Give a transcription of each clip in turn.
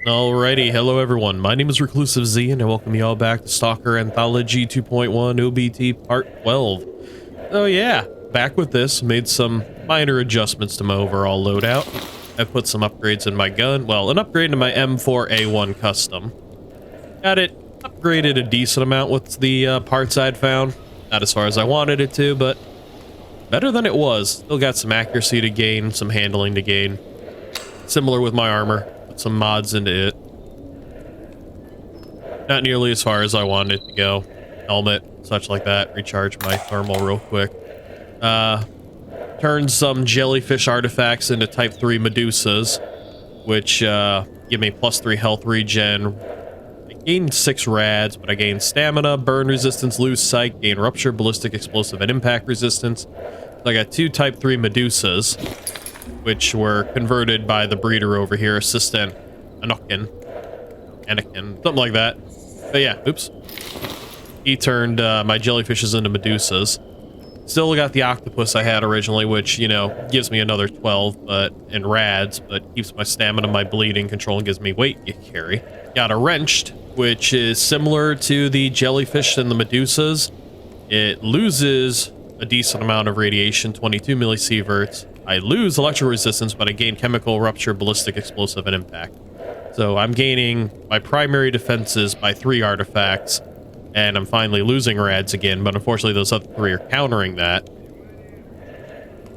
Alrighty, hello everyone. My name is ReclusiveZ and I welcome you all back to Stalker Anthology 2.1 OBT Part 12. So yeah, back with this, made some minor adjustments to my overall loadout. I put some upgrades in my gun, well, an upgrade to my M4A1 custom. Got it upgraded a decent amount with the parts I'd found. Not as far as I wanted it to, but better than it was. Still got some accuracy to gain, some handling to gain. Similar with my armor. Some mods into it. Not nearly as far as I wanted it to go. Helmet, such like that. Recharge my thermal real quick. Turned some jellyfish artifacts into type 3 medusas, which give me +3 health regen. I gained 6 rads, but I gained stamina, burn resistance, lose sight, gain rupture, ballistic, explosive, and impact resistance. So I got 2 type 3 medusas, which were converted by the breeder over here, Assistant Anakin, something like that. But yeah, oops. He turned my jellyfishes into medusas. Still got the octopus I had originally, which, you know, gives me another 12 in rads, but keeps my stamina, my bleeding control, and gives me weight you carry. Got a wrenched, which is similar to the jellyfish and the medusas. It loses a decent amount of radiation, 22 millisieverts. I lose electrical resistance, but I gain chemical, rupture, ballistic, explosive, and impact. So I'm gaining my primary defenses by 3 artifacts, and I'm finally losing rads again, but unfortunately those other 3 are countering that.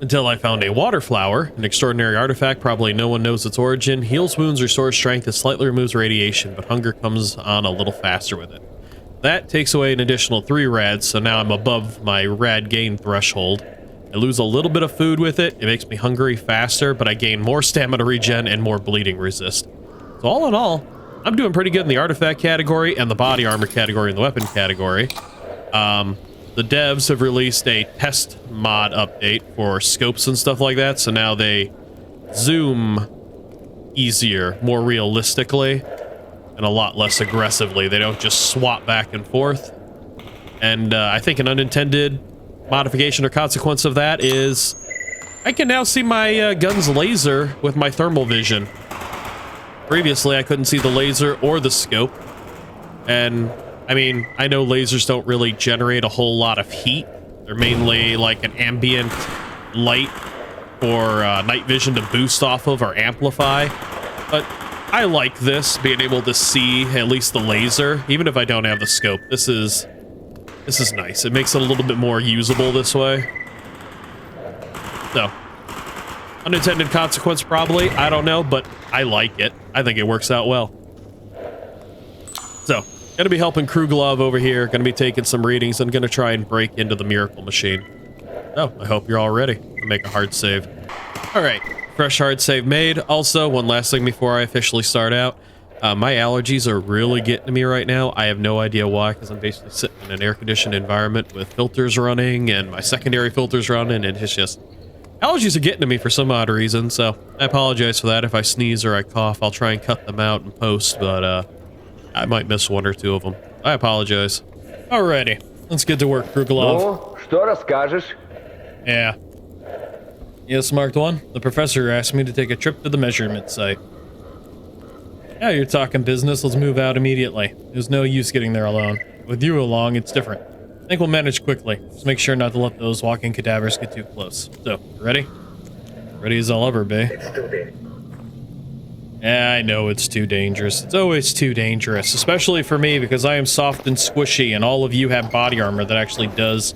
Until I found a water flower, an extraordinary artifact, probably no one knows its origin. Heals wounds, restores strength, and slightly removes radiation, but hunger comes on a little faster with it. That takes away an additional 3 rads, so now I'm above my rad gain threshold. I lose a little bit of food with it. It makes me hungry faster, but I gain more stamina regen and more bleeding resist. So all in all, I'm doing pretty good in the artifact category and the body armor category and the weapon category. The devs have released a test mod update for scopes and stuff like that, so now they zoom easier, more realistically, and a lot less aggressively. They don't just swap back and forth. And I think an unintended modification or consequence of that is I can now see my gun's laser with my thermal vision. Previously, I couldn't see the laser or the scope. And, I mean, I know lasers don't really generate a whole lot of heat. They're mainly like an ambient light or night vision to boost off of or amplify. But I like this, being able to see at least the laser, even if I don't have the scope. This is nice. It makes it a little bit more usable this way. So, unintended consequence probably, I don't know, but I like it. I think it works out well. So, gonna be helping Kruglov over here, gonna be taking some readings, and gonna try and break into the miracle machine. Oh, I hope you're all ready to make a hard save. Alright, fresh hard save made. Also, one last thing before I officially start out. My allergies are really getting to me right now. I have no idea why, because I'm basically sitting in an air-conditioned environment with filters running and my secondary filters running, and it's just... allergies are getting to me for some odd reason, so I apologize for that. If I sneeze or I cough, I'll try and cut them out in post, but I might miss 1 or 2 of them. I apologize. Alrighty, let's get to work, Kruglov. Ну, что расскажешь? Yeah. Yes, Marked 1. The professor asked me to take a trip to the measurement site. Yeah, you're talking business. Let's move out immediately. There's no use getting there alone. With you along, it's different. I think we'll manage quickly. Just make sure not to let those walking cadavers get too close. So, ready? Ready as I'll ever be. Yeah, I know it's too dangerous. It's always too dangerous, especially for me because I am soft and squishy and all of you have body armor that actually does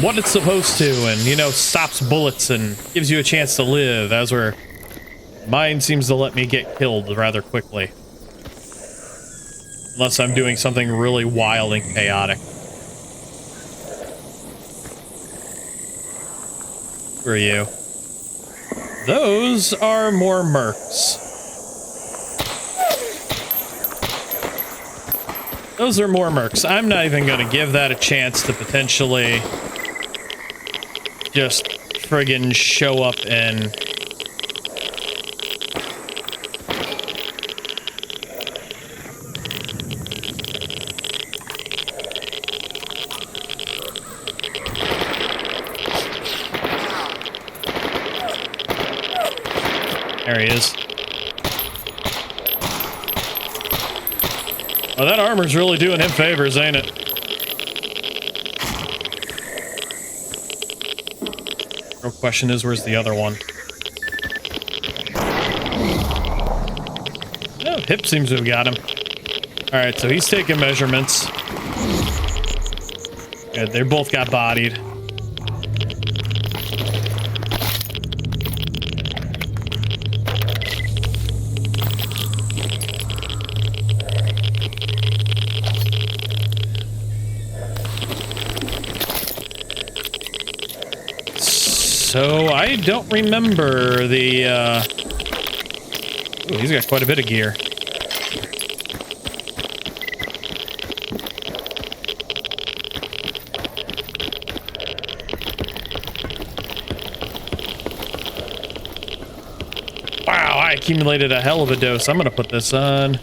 what it's supposed to and, you know, stops bullets and gives you a chance to live, as where mine seems to let me get killed rather quickly. Unless I'm doing something really wild and chaotic. Who are you? Those are more mercs. Those are more mercs. I'm not even gonna give that a chance to potentially just friggin' show up and... There he is. Oh, that armor's really doing him favors, ain't it? Real question is, where's the other one? Oh, Hip seems to have got him. Alright, so he's taking measurements. Good, they both got bodied. So, I don't remember the, Ooh, he's got quite a bit of gear. Wow, I accumulated a hell of a dose. I'm gonna put this on.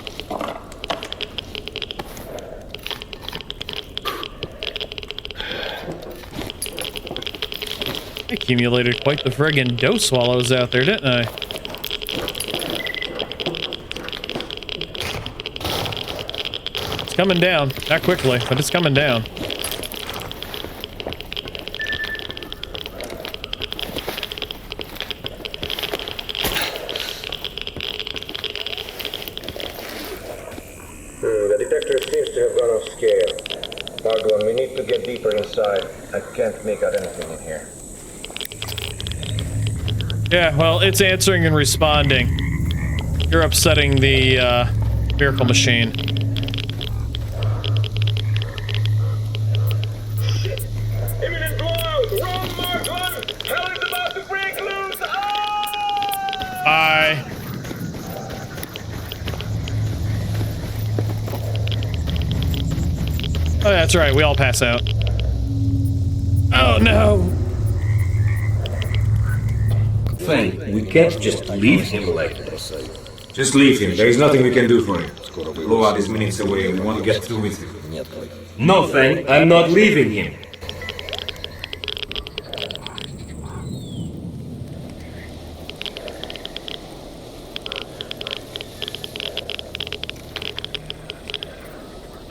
I accumulated quite the friggin' dose while I was out there, didn't I? It's coming down. Not quickly, but it's coming down. The detector seems to have gone off scale. Argon, we need to get deeper inside. I can't make out anything in here. Yeah, well, it's answering and responding. You're upsetting the, miracle machine. Shit! Imminent blowout! Wrong mark one! Hell is about to break loose! Ah! Bye. Oh, that's right. We all pass out. Oh, no. We can't just leave him like this. Just leave him. There is nothing we can do for him. Blowout is minutes away. We want to get through with him. No, Fang, I'm not leaving him.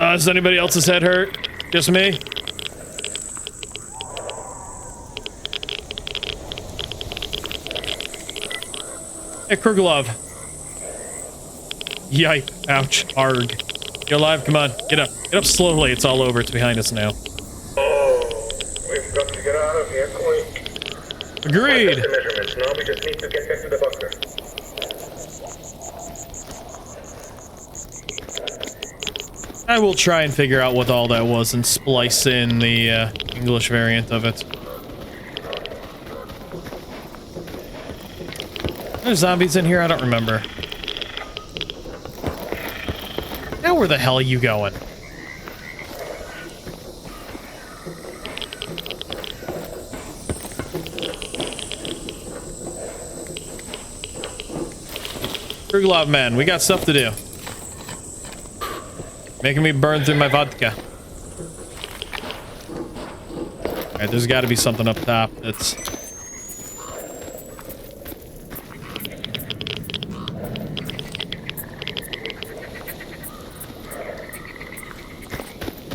Is anybody else's head hurt? Just me? Hey, Kruglov. Yipe. Ouch. Arg. You're alive? Come on. Get up. Get up slowly. It's all over. It's behind us now. Oh, we've got to get out of here quick. Agreed. I've got the measurements. Now we just need to get back to the bunker. I will try and figure out what all that was and splice in the English variant of it. There's zombies in here? I don't remember. Now where the hell are you going? Kruglov, man, we got stuff to do. Making me burn through my vodka. Alright, there's got to be something up top that's...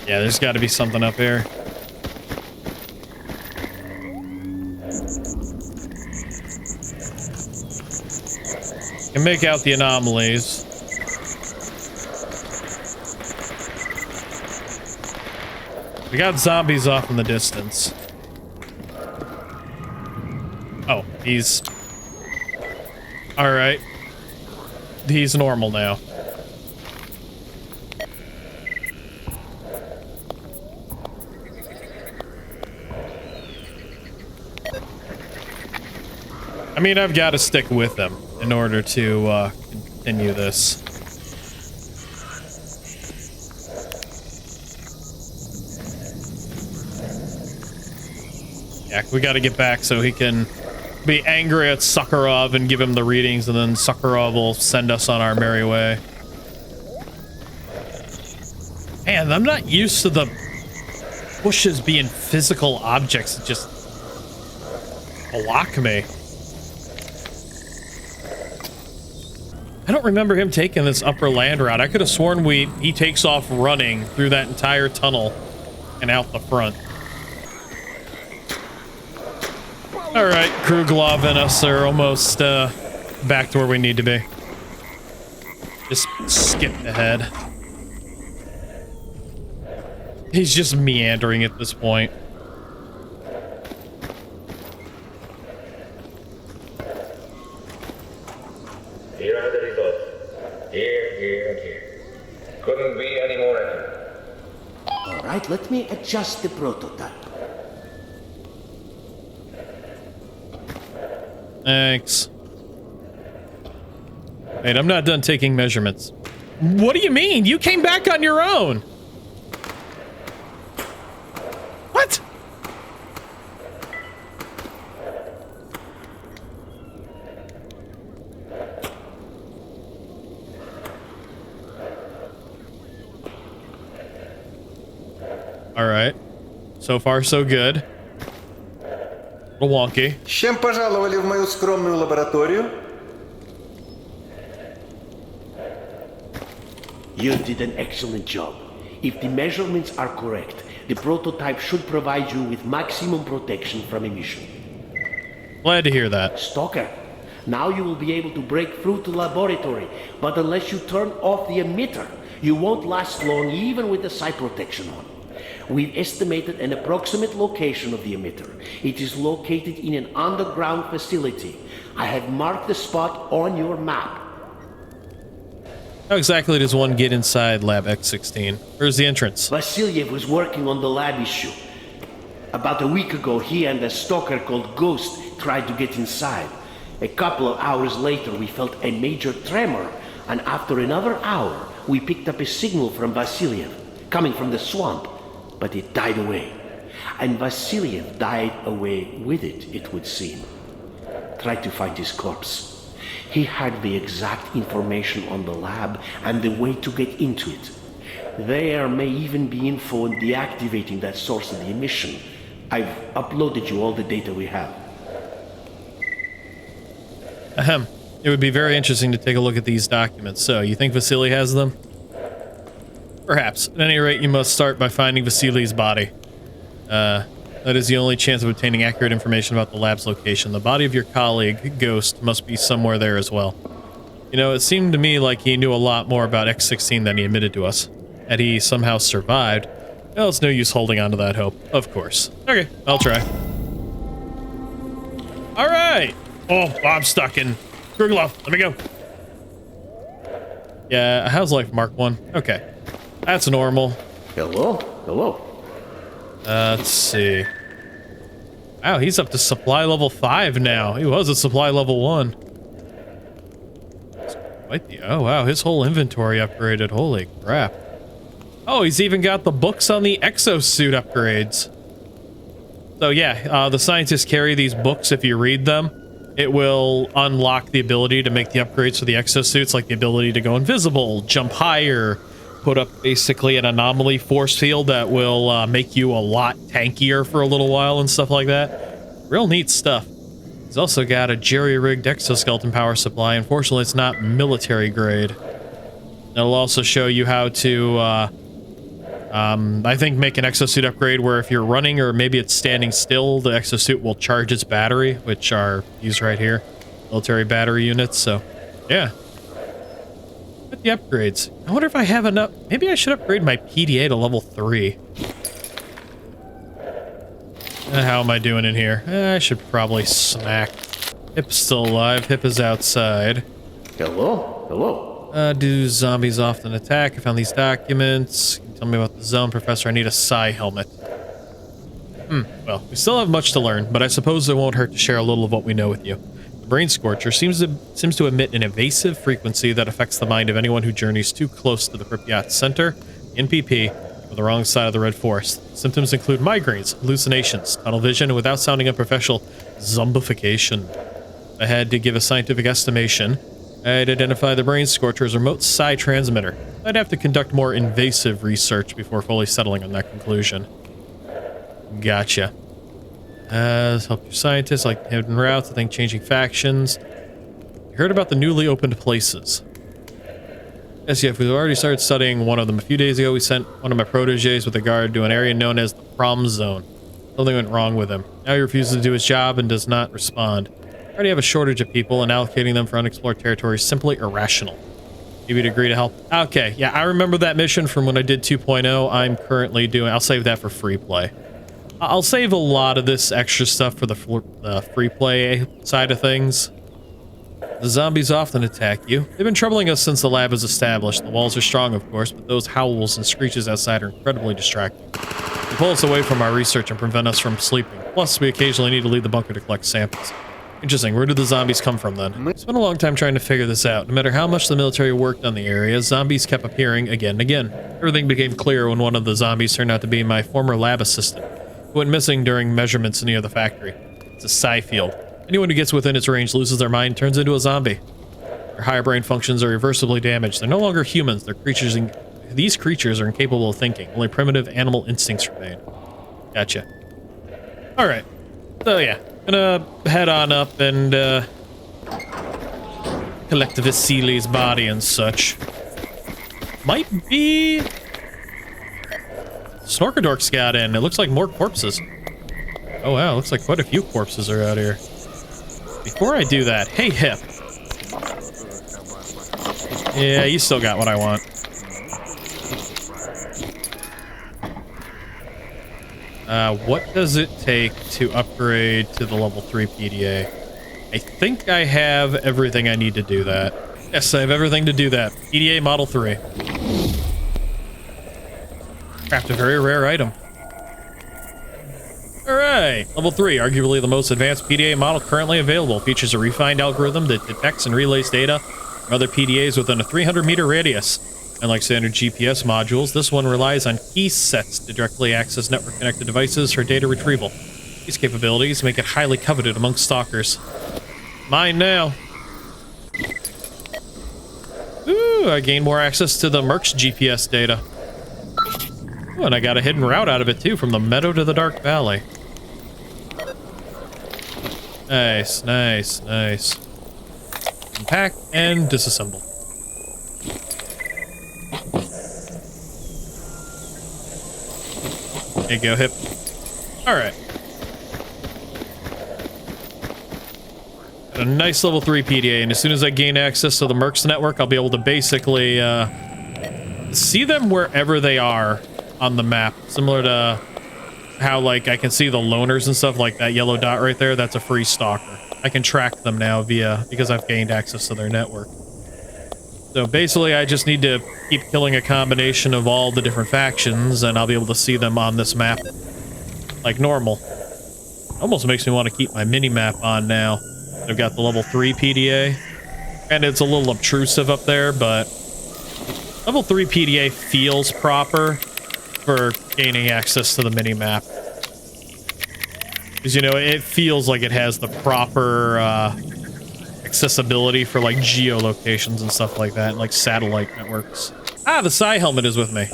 Yeah, there's got to be something up here. Can make out the anomalies. We got zombies off in the distance. Oh, he's... Alright. He's normal now. I mean, I've got to stick with them in order to continue this. Yeah, we got to get back so he can be angry at Sakharov and give him the readings, and then Sakharov will send us on our merry way. Man, I'm not used to the bushes being physical objects that just block me. I don't remember him taking this upper land route. I could have sworn he takes off running through that entire tunnel and out the front. All right, Kruglov and us are almost back to where we need to be. Just skip ahead. He's just meandering at this point. Here are the results. Here, and here. Couldn't be any more accurate. All right, let me adjust the prototype. Thanks. Wait, I'm not done taking measurements. What do you mean? You came back on your own. What? All right. So far, so good. A little wonky. С чем пожаловали в мою скромную лабораторию? You did an excellent job. If the measurements are correct, the prototype should provide you with maximum protection from emission. Glad to hear that. Stalker, now you will be able to break through to the laboratory, but unless you turn off the emitter, you won't last long even with the site protection on. We've estimated an approximate location of the emitter. It is located in an underground facility. I have marked the spot on your map. How exactly does one get inside Lab X16? Where's the entrance? Vasilyev was working on the lab issue. About a week ago, he and a stalker called Ghost tried to get inside. A couple of hours later, we felt a major tremor, and after another hour, we picked up a signal from Vasilyev, coming from the swamp, but it died away. And Vasilyev died away with it, it would seem. Tried to find his corpse. He had the exact information on the lab and the way to get into it. There may even be info on deactivating that source of the emission. I've uploaded you all the data we have. Ahem. It would be very interesting to take a look at these documents. So, you think Vasily has them? Perhaps. At any rate, you must start by finding Vasily's body. That is the only chance of obtaining accurate information about the lab's location. The body of your colleague, Ghost, must be somewhere there as well. You know, it seemed to me like he knew a lot more about X16 than he admitted to us. Had he somehow survived, well, it's no use holding on to that hope, of course. Okay, I'll try. Alright! Oh, I'm stuck in Kruglov. Let me go. Yeah, how's life, Mark 1? Okay. That's normal. Hello? Hello? Let's see. Wow, he's up to supply level 5 now. He was at supply level 1. Oh, wow, his whole inventory upgraded. Holy crap. Oh, he's even got the books on the exosuit upgrades. So yeah, the scientists carry these books. If you read them, it will unlock the ability to make the upgrades for the exosuits, like the ability to go invisible, jump higher, put up basically an anomaly force field that will make you a lot tankier for a little while and stuff like that. Real neat stuff. He's also got a jerry-rigged exoskeleton power supply. Unfortunately, it's not military grade. It'll also show you how to, I think, make an exosuit upgrade where if you're running or maybe it's standing still, the exosuit will charge its battery, which are these right here. Military battery units, so yeah. The upgrades. I wonder if I have enough. Maybe I should upgrade my PDA to level 3. How am I doing in here? I should probably smack. Hip's still alive. Hip is outside. Hello? Hello? Do zombies often attack? I found these documents. Can you tell me about the zone, Professor? I need a psi helmet. Well, we still have much to learn, but I suppose it won't hurt to share a little of what we know with you. The brain scorcher seems to emit an evasive frequency that affects the mind of anyone who journeys too close to the Pripyat center, NPP, or the wrong side of the Red Forest. Symptoms include migraines, hallucinations, tunnel vision, and without sounding unprofessional, zombification. If I had to give a scientific estimation, I'd identify the brain scorcher as a remote psi transmitter. I'd have to conduct more invasive research before fully settling on that conclusion. Gotcha. Help your scientists, like hidden routes, I think changing factions. You heard about the newly opened places. Yes, yeah, we've already started studying one of them. A few days ago, we sent one of my proteges with a guard to an area known as the Prom Zone. Something went wrong with him. Now he refuses to do his job and does not respond. I already have a shortage of people, and allocating them for unexplored territory is simply irrational. Maybe you'd agree to help. Okay, yeah, I remember that mission from when I did 2.0. I'm currently doing... I'll save that for free play. I'll save a lot of this extra stuff for the free play side of things. The zombies often attack you. They've been troubling us since the lab was established. The walls are strong, of course, but those howls and screeches outside are incredibly distracting. They pull us away from our research and prevent us from sleeping. Plus, we occasionally need to leave the bunker to collect samples. Interesting. Where did the zombies come from, then? It's been a long time trying to figure this out. No matter how much the military worked on the area, zombies kept appearing again and again. Everything became clear when one of the zombies turned out to be my former lab assistant, who went missing during measurements near the factory. It's a psi field. Anyone who gets within its range loses their mind, turns into a zombie. Their higher brain functions are irreversibly damaged. They're no longer humans. They're creatures. These creatures are incapable of thinking. Only primitive animal instincts remain. Gotcha. All right. So yeah, gonna head on up and collect Vasily's body and such. Might be Snorkadork's got in. It looks like more corpses. Oh wow, looks like quite a few corpses are out here. Before I do that, hey Hip. Yeah, you still got what I want. What does it take to upgrade to the level 3 PDA? I think I have everything I need to do that. Yes, I have everything to do that. PDA Model 3. Craft a very rare item. Alright, level 3, arguably the most advanced PDA model currently available. Features a refined algorithm that detects and relays data from other PDAs within a 300-meter radius. Unlike standard GPS modules, this one relies on key sets to directly access network-connected devices for data retrieval. These capabilities make it highly coveted amongst stalkers. Mine now. Ooh, I gained more access to the Merc's GPS data. Ooh, and I got a hidden route out of it too, from the meadow to the Dark Valley. Nice, nice, nice. Unpack and disassemble. There you go, Hip. Alright. Got a nice level 3 PDA, and as soon as I gain access to the Merc's network, I'll be able to basically see them wherever they are on the map. Similar to how, like, I can see the loners and stuff, like that yellow dot right there. That's a free stalker. I can track them now because I've gained access to their network. So basically, I just need to keep killing a combination of all the different factions, and I'll be able to see them on this map like normal. Almost makes me want to keep my mini-map on now. I've got the level 3 PDA, and it's a little obtrusive up there, but level 3 PDA feels proper for gaining access to the mini-map. Because, you know, it feels like it has the proper accessibility for, like, geolocations and stuff like that, and, like, satellite networks. Ah, the Psi helmet is with me.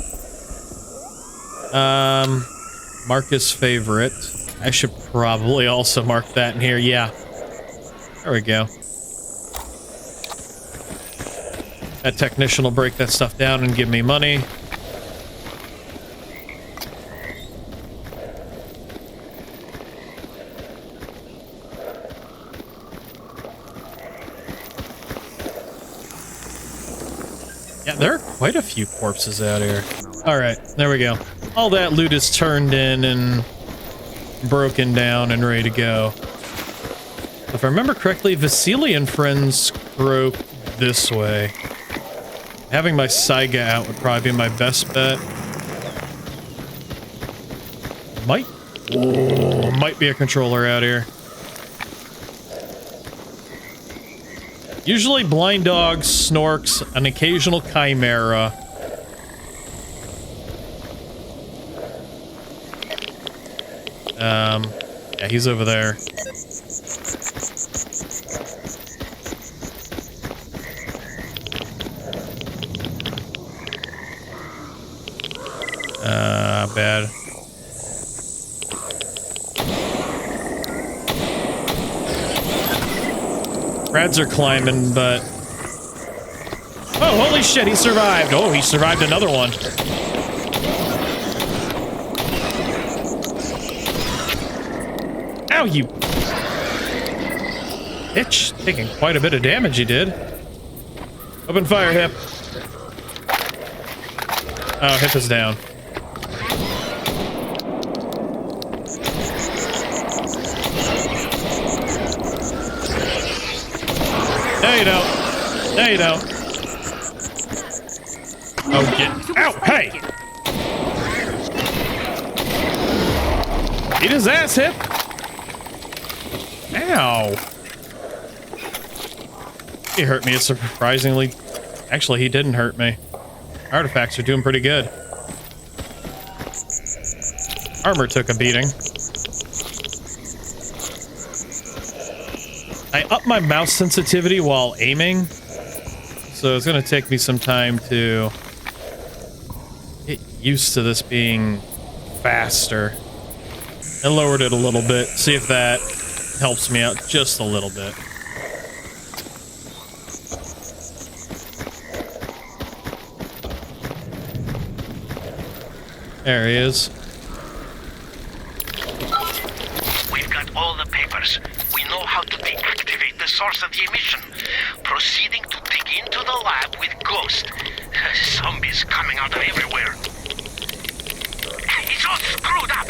Marcus favorite. I should probably also mark that in here. Yeah. There we go. That technician will break that stuff down and give me money. Yeah, there are quite a few corpses out here. Alright, there we go. All that loot is turned in and broken down and ready to go. If I remember correctly, Vasily and friends broke this way. Having my Saiga out would probably be my best bet. Might be a controller out here. Usually blind dogs, snorks, an occasional chimera. Yeah, he's over there. Bad. Rads are climbing, but Oh, holy shit, he survived. Oh, he survived another one. Ow, you bitch. Taking quite a bit of damage, he did. Open fire, Hip. Oh, Hip is down. No, you don't. No, you don't. Oh, get out. Hey! Eat his ass, Hip. Ow. He hurt me, surprisingly. Actually, he didn't hurt me. Artifacts are doing pretty good. Armor took a beating. I upped my mouse sensitivity while aiming, so it's gonna take me some time to get used to this being faster. I lowered it a little bit, see if that helps me out just a little bit. There he is. We've got all the papers. We know how to deactivate the source of the emission. Proceeding to dig into the lab with Ghost. Zombies coming out of everywhere. It's all screwed up.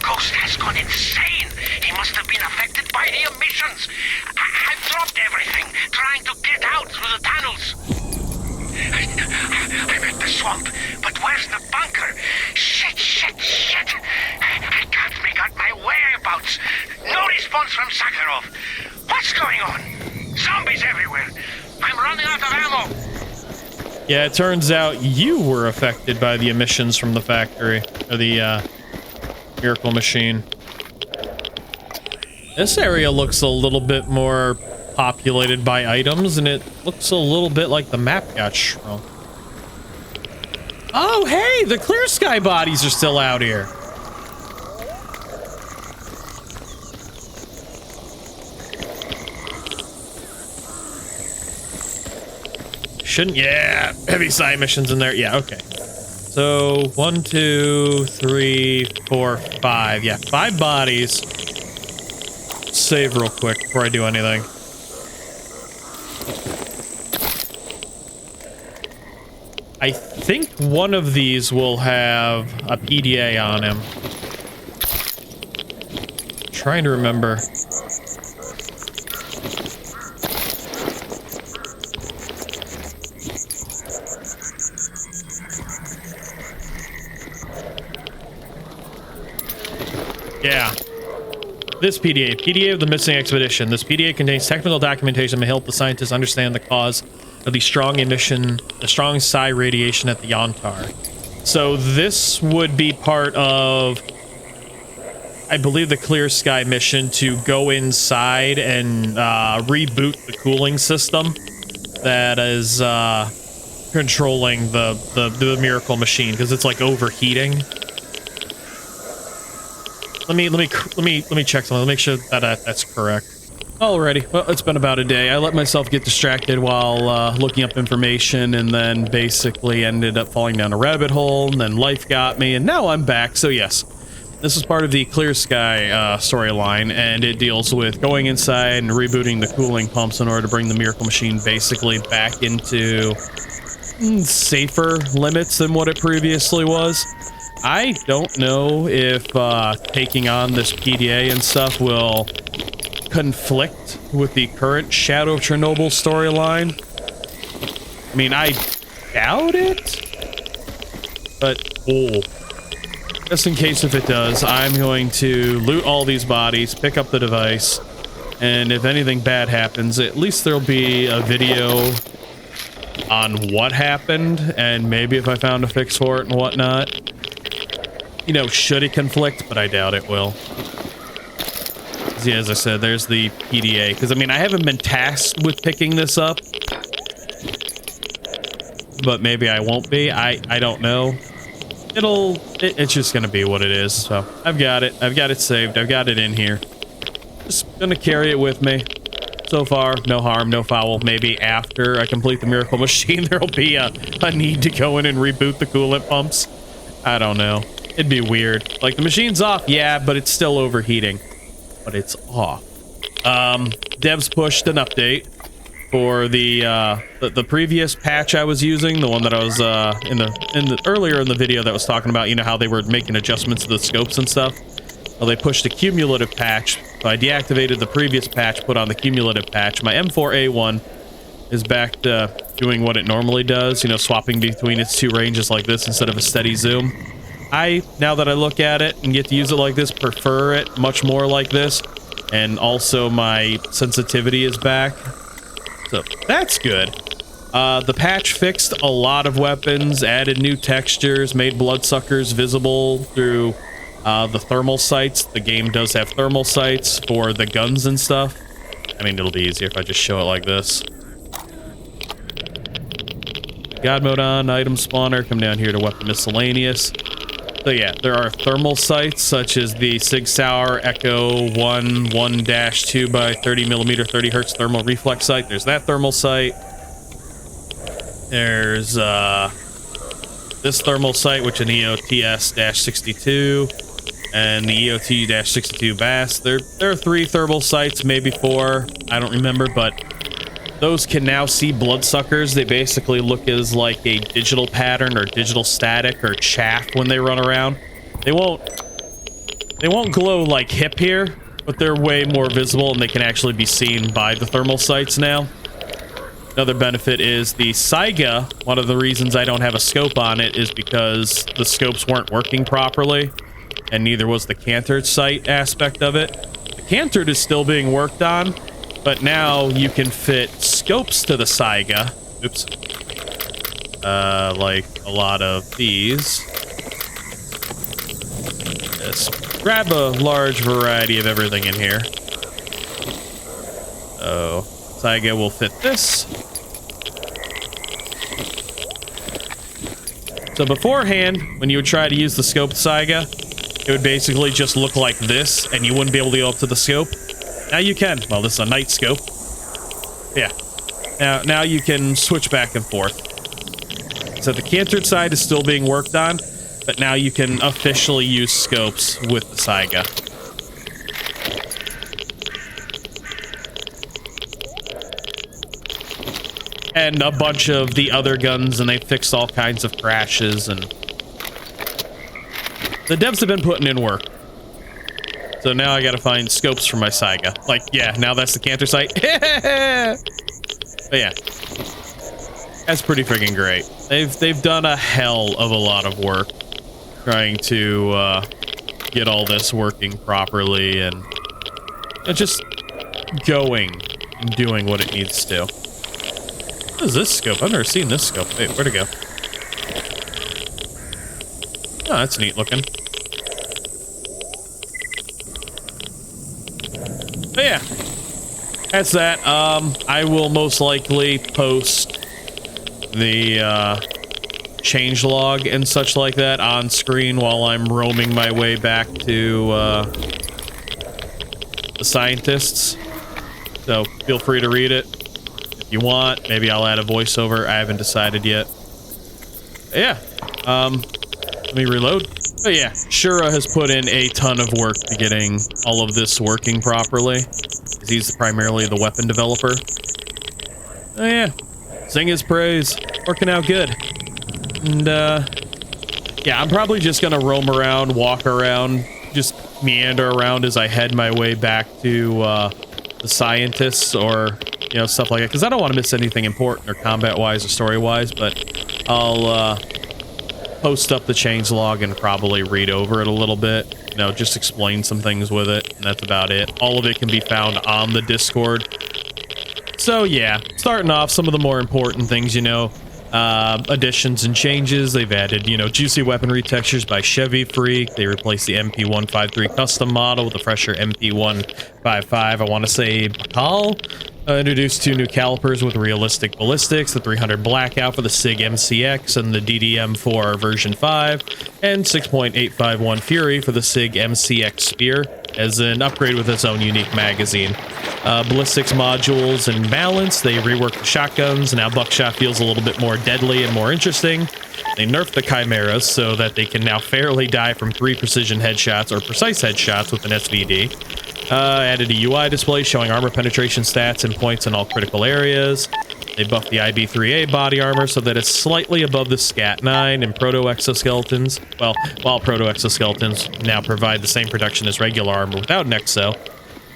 Ghost has gone insane. He must have been affected by the emissions. I've dropped everything, trying to get out through the tunnels. I'm at the swamp, but where's the bunker? Shit. I can't make out my whereabouts. No response from Sakharov. What's going on? Zombies everywhere. I'm running out of ammo. Yeah, it turns out you were affected by the emissions from the factory, or the miracle machine. This area looks a little bit more populated by items, and it looks a little bit like the map got shrunk. Oh, hey, the Clear Sky bodies are still out here. Shouldn't, yeah, heavy side missions in there. Yeah, okay. So 1, 2, 3, 4, 5. Yeah, 5 bodies. Save real quick before I do anything. I think one of these will have a PDA on him. Trying to remember. Yeah. This PDA of the missing expedition. This PDA contains technical documentation that may help the scientists understand the cause of the strong emission, the strong psi radiation at the Yantar. So this would be part of, I believe, the Clear Sky mission to go inside and reboot the cooling system that is controlling the miracle machine, because it's like overheating. Let me check something. Let me make sure that that's correct. Alrighty, well, it's been about a day. I let myself get distracted while looking up information, and then basically ended up falling down a rabbit hole, and then life got me, and now I'm back. So yes, this is part of the Clear Sky storyline, and it deals with going inside and rebooting the cooling pumps in order to bring the miracle machine basically back into safer limits than what it previously was. I don't know if taking on this PDA and stuff will conflict with the current Shadow of Chernobyl storyline. I mean, I doubt it, but just in case if it does, I'm going to loot all these bodies, pick up the device, and if anything bad happens, at least there'll be a video on what happened, and maybe if I found a fix for it and whatnot. You know, should it conflict, but I doubt it will. Yeah, as I said, there's the PDA. Because, I mean, I haven't been tasked with picking this up. But maybe I won't be. I don't know. It's just going to be what it is. So, I've got it. I've got it saved. I've got it in here. Just going to carry it with me. So far, no harm, no foul. Maybe after I complete the miracle machine, there'll be a need to go in and reboot the coolant pumps. I don't know. It'd be weird. Like, the machine's off, yeah, but it's still overheating. But it's off. Devs pushed an update for the previous patch I was using, the one that I was earlier in the video that was talking about, you know, how they were making adjustments to the scopes and stuff. Well, they pushed a cumulative patch. So I deactivated the previous patch, put on the cumulative patch. My M4A1 is back to doing what it normally does, you know, swapping between its two ranges like this instead of a steady zoom. Now that I look at it and get to use it like this, prefer it much more like this. And also my sensitivity is back. So that's good. The patch fixed a lot of weapons, added new textures, made bloodsuckers visible through the thermal sights. The game does have thermal sights for the guns and stuff. I mean, it'll be easier if I just show it like this. God mode on, item spawner, come down here to weapon miscellaneous. So yeah, there are thermal sights such as the SIG-Sauer Echo 1-2 by 30mm 30 Hz thermal reflex sight. There's that thermal sight. There's this thermal sight, which is an EOTS-62, and the EOT-62 BAS. There are 3 thermal sights, maybe 4. I don't remember, but those can now see bloodsuckers. They basically look as like a digital pattern or digital static or chaff when they run around. They won't glow like hip here, but they're way more visible and they can actually be seen by the thermal sights now. Another benefit is the Saiga. One of the reasons I don't have a scope on it is because the scopes weren't working properly, and neither was the cantered sight aspect of it. The cantered is still being worked on, but now you can fit scopes to the Saiga. Oops. Like a lot of these. Just grab a large variety of everything in here. So, Saiga will fit this. So beforehand, when you would try to use the scoped Saiga, it would basically just look like this, and you wouldn't be able to go up to the scope. Now you can. Well, this is a night scope. Yeah. Now you can switch back and forth. So the cantered side is still being worked on, but now you can officially use scopes with the Saiga. And a bunch of the other guns, and they fixed all kinds of crashes, and the devs have been putting in work. So now I gotta find scopes for my Saiga. Like, yeah, now that's the canter sight. But yeah, that's pretty freaking great. They've done a hell of a lot of work trying to get all this working properly and just going and doing what it needs to. What is this scope? I've never seen this scope. Wait, where'd it go? Oh, that's neat looking. But yeah, that's that. I will most likely post the changelog and such like that on screen while I'm roaming my way back to the scientists. So feel free to read it if you want. Maybe I'll add a voiceover. I haven't decided yet. But yeah. Let me reload. But yeah, Shura has put in a ton of work to getting all of this working properly. He's primarily the weapon developer. Oh yeah, sing his praise. Working out good. And yeah, I'm probably just gonna roam around, walk around, just meander around as I head my way back to the scientists or, you know, stuff like that. Because I don't want to miss anything important or combat-wise or story-wise, but I'll post up the changelog and probably read over it a little bit, you know, just explain some things with it, and that's about it. All of it can be found on the Discord. So yeah, starting off some of the more important things, you know, additions and changes. They've added, you know, juicy weaponry textures by Chevy Freak. They replaced the MP153 custom model with a fresher MP155. I want to say Bakal. Introduced 2 new calipers with realistic ballistics, the 300 Blackout for the SIG MCX and the DDM4 version 5, and 6.851 Fury for the SIG MCX Spear. as an upgrade with its own unique magazine. Ballistics modules and balance, they reworked the shotguns. Now buckshot feels a little bit more deadly and more interesting. They nerfed the chimeras so that they can now fairly die from 3 precision headshots or precise headshots with an SVD. Added a UI display showing armor penetration stats and points in all critical areas. They buffed the IB3A body armor so that it's slightly above the SCAT-9 and proto-exoskeletons. Well, while proto-exoskeletons now provide the same protection as regular armor without an exo.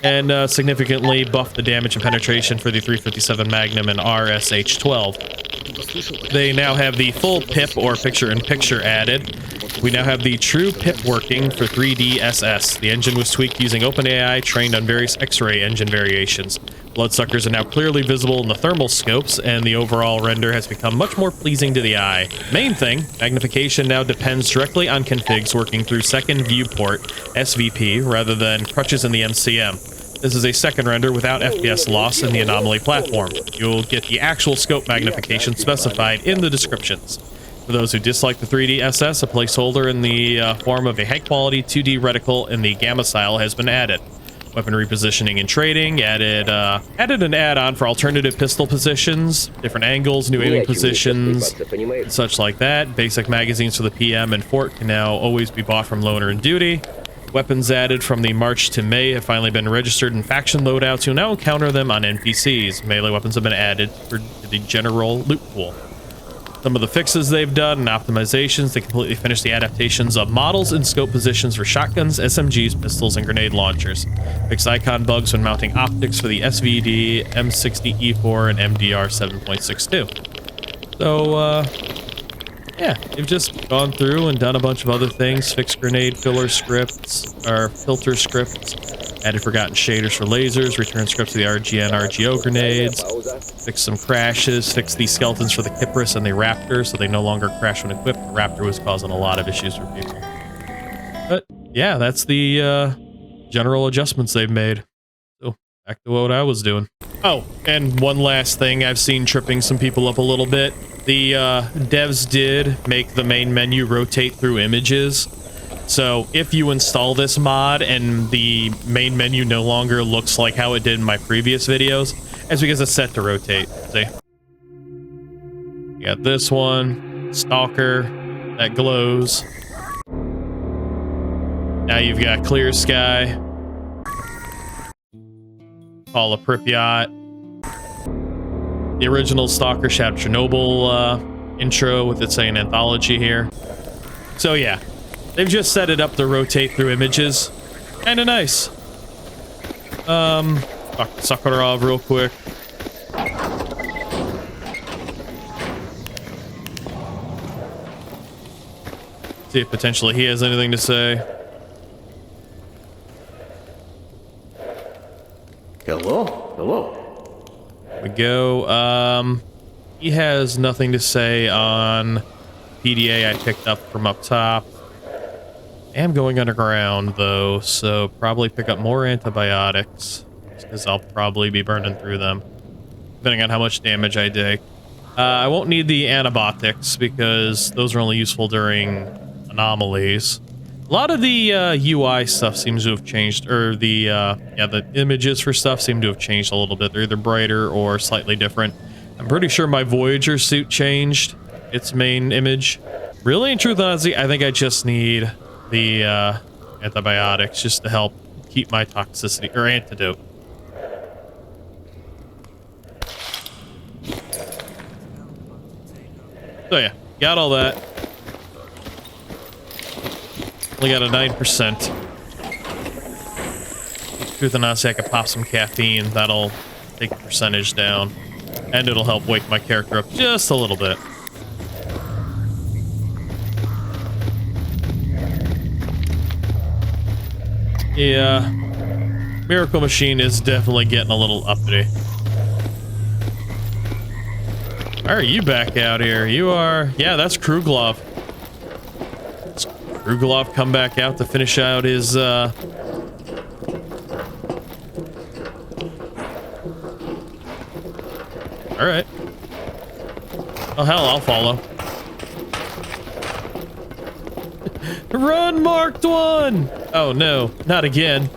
And significantly buffed the damage and penetration for the 357 Magnum and RSH-12. They now have the full PIP or picture-in-picture added. We now have the true PIP working for 3D SS. The engine was tweaked using OpenAI, trained on various X-ray engine variations. Bloodsuckers are now clearly visible in the thermal scopes, and the overall render has become much more pleasing to the eye. Main thing, magnification now depends directly on configs working through second viewport, SVP, rather than crutches in the MCM. This is a second render without FPS loss in the Anomaly platform. You'll get the actual scope magnification specified in the descriptions. For those who dislike the 3D SS, a placeholder in the form of a high-quality 2D reticle in the Gamma style has been added. Weapon repositioning and trading, added an add-on for alternative pistol positions, different angles, new aiming positions, and such like that. Basic magazines for the PM and Fort can now always be bought from Loner and Duty. Weapons added from the March to May have finally been registered in faction loadouts. You'll now encounter them on NPCs. Melee weapons have been added for the general loot pool. Some of the fixes they've done and optimizations, they completely finished the adaptations of models and scope positions for shotguns, SMGs, pistols, and grenade launchers. Fixed icon bugs when mounting optics for the SVD, M60E4, and MDR 7.62. So, yeah, they've just gone through and done a bunch of other things. Fixed grenade filler scripts, or filter scripts. Added forgotten shaders for lasers, return scripts to the RGN, RGO grenades, fix some crashes, fix these skeletons for the Kypris and the Raptor so they no longer crash when equipped. The Raptor was causing a lot of issues for people. But yeah, that's the general adjustments they've made. So back to what I was doing. Oh, and one last thing I've seen tripping some people up a little bit. The devs did make the main menu rotate through images. So if you install this mod and the main menu no longer looks like how it did in my previous videos, it's because it's set to rotate. See? You got this one, Stalker, that glows. Now you've got Clear Sky, Fall of Pripyat, the original Stalker Shadow Chernobyl intro with its own anthology here. So yeah. They've just set it up to rotate through images. Kinda nice. Fuck Sakharov real quick. See if potentially he has anything to say. Hello? Hello? There we go. He has nothing to say on PDA I picked up from up top. I am going underground though, so probably pick up more antibiotics because I'll probably be burning through them depending on how much damage I take. I won't need the antibiotics because those are only useful during anomalies. A lot of the UI stuff seems to have changed, or the images for stuff seem to have changed a little bit. They're either brighter or slightly different. I'm pretty sure my Voyager suit changed its main image. Really, in truth, honestly, I think I just need the antibiotics just to help keep my toxicity, or antidote. So yeah, got all that. Only got a 9%. Truth and honestly, I could pop some caffeine. That'll take the percentage down. And it'll help wake my character up just a little bit. Yeah. Miracle Machine is definitely getting a little uppity. Why are you back out here? You are... Yeah, that's Kruglov. Kruglov come back out to finish out his, Alright. Oh, hell, I'll follow. Run, Marked One! Oh, no. Not again.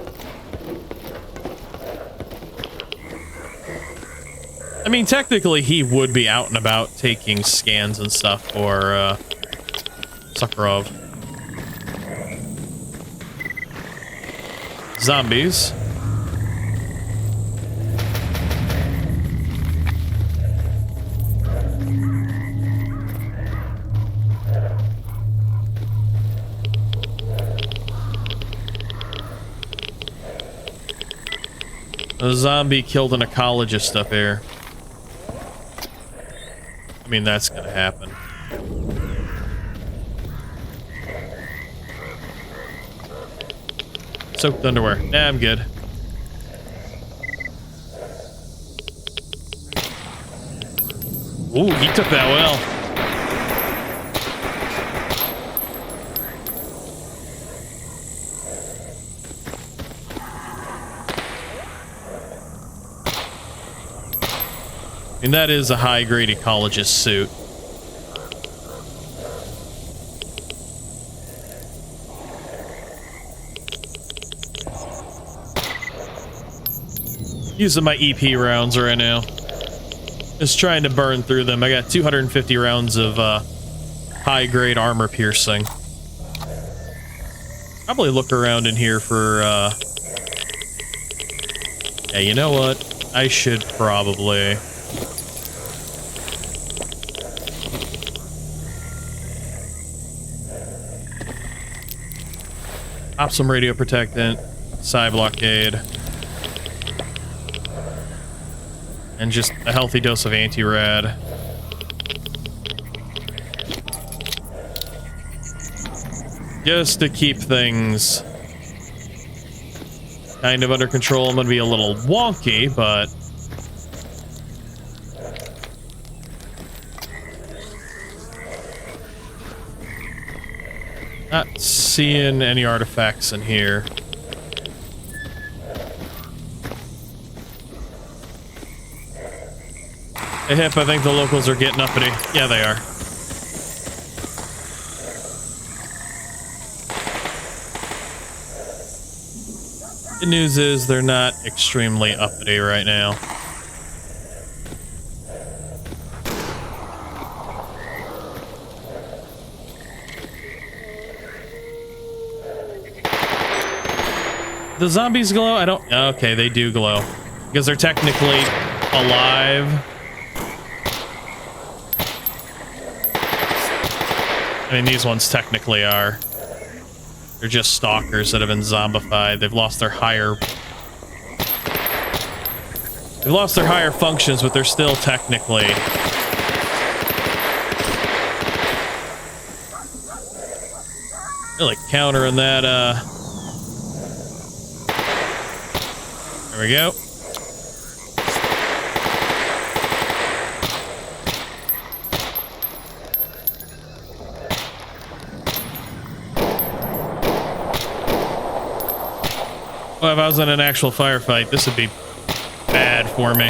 mean, technically, he would be out and about taking scans and stuff for Sakharov. Zombies. A zombie killed an ecologist up here. I mean, that's gonna happen. Soaked underwear. Nah, I'm good. Ooh, he took that well. And that is a high-grade ecologist suit. Using my EP rounds right now. Just trying to burn through them. I got 250 rounds of high-grade armor piercing. Probably look around in here for... Yeah, you know what? I should probably... Pop some radio protectant, psi blockade, and just a healthy dose of anti-rad. Just to keep things kind of under control. I'm gonna be a little wonky, but not seeing any artifacts in here. Hey, Hip, I think the locals are getting uppity. Yeah, they are. Good news is they're not extremely uppity right now. The zombies glow? I don't... Okay, they do glow. Because they're technically alive. I mean, these ones technically are. They're just stalkers that have been zombified. They've lost their higher... They've lost their higher functions, but they're still technically... Really countering that, There we go. Well, if I was in an actual firefight, this would be bad for me.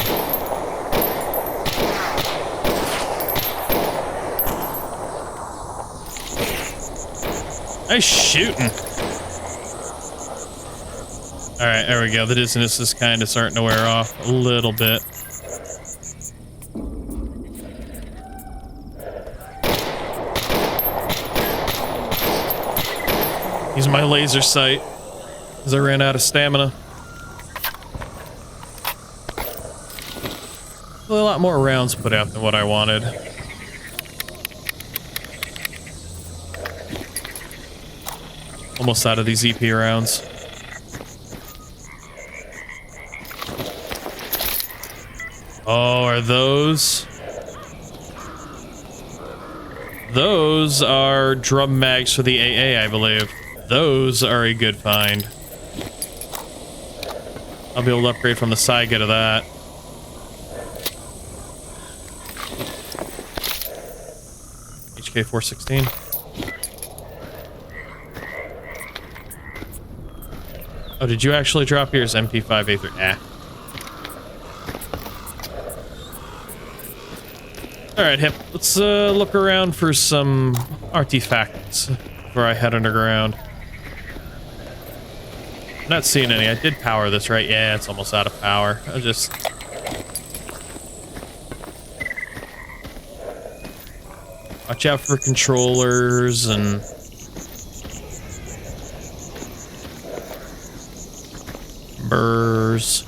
Nice shooting. All right, there we go. The dizziness is kind of starting to wear off a little bit. Use my laser sight because I ran out of stamina. Really a lot more rounds put out than what I wanted. Almost out of these EP rounds. Oh, are those? Those are drum mags for the AA, I believe. Those are a good find. I'll be able to upgrade from the Saiga to that. HK 416. Oh, did you actually drop yours? MP5A3? Ah. Alright, Hip. Let's look around for some artifacts before I head underground. Not seeing any. I did power this, right? Yeah, it's almost out of power. I'll just Watch out for controllers and... burrs.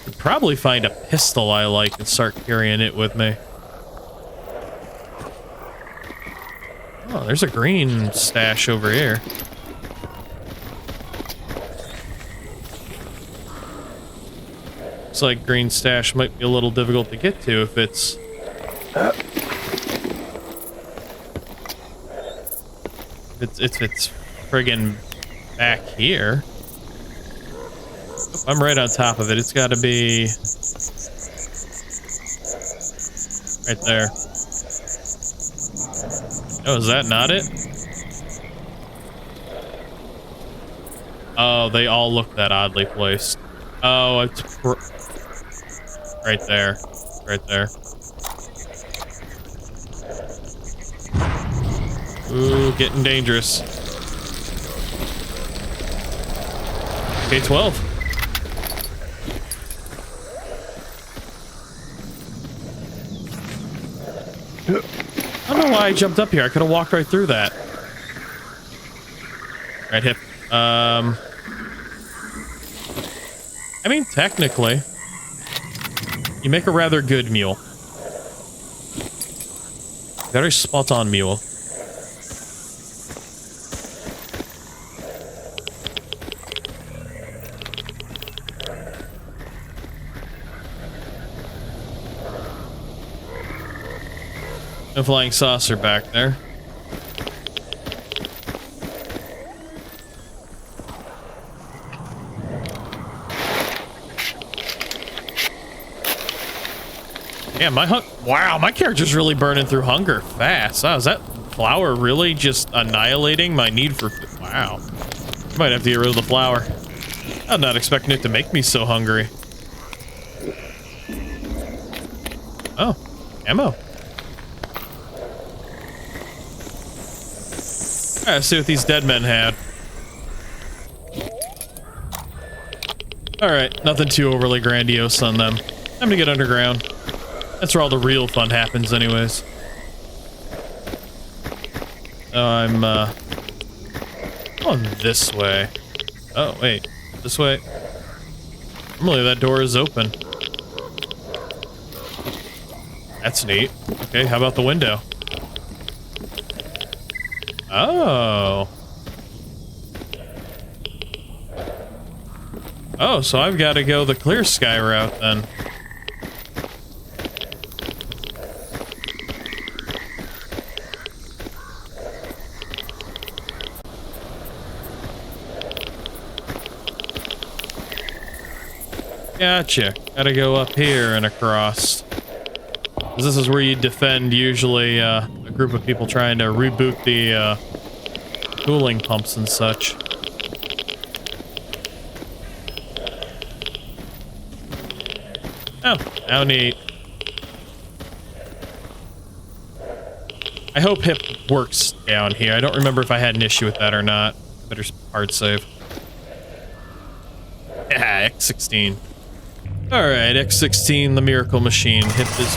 Could probably find a pistol I like and start carrying it with me. Oh, there's a green stash over here. Looks like green stash might be a little difficult to get to if it's... If it's friggin' back here. I'm right on top of it. It's gotta be... right there. Oh, is that not it? Oh, they all look that oddly placed. Oh, it's right there. Right there. Ooh, getting dangerous. Okay, 12. I don't know why I jumped up here. I could have walked right through that. Right hip. I mean, technically, you make a rather good mule. Very spot on mule. No flying saucer back there. Yeah, wow, my character's really burning through hunger fast. Oh, is that flour really just annihilating my need for food? Wow. I might have to get rid of the flour. I'm not expecting it to make me so hungry. Oh, ammo. Alright, let's see what these dead men had. Alright, nothing too overly grandiose on them. Time to get underground. That's where all the real fun happens anyways. Oh, I'm, going this way. Oh, wait. This way. Normally that door is open. That's neat. Okay, how about the window? Oh. Oh, so I've got to go the clear sky route then. Gotcha. Gotta go up here and across. This is where you defend usually a group of people trying to reboot the cooling pumps and such. Oh, how neat. I hope hip works down here. I don't remember if I had an issue with that or not. Better hard save. Yeah, X16. Alright, X16, the miracle machine. Hip is...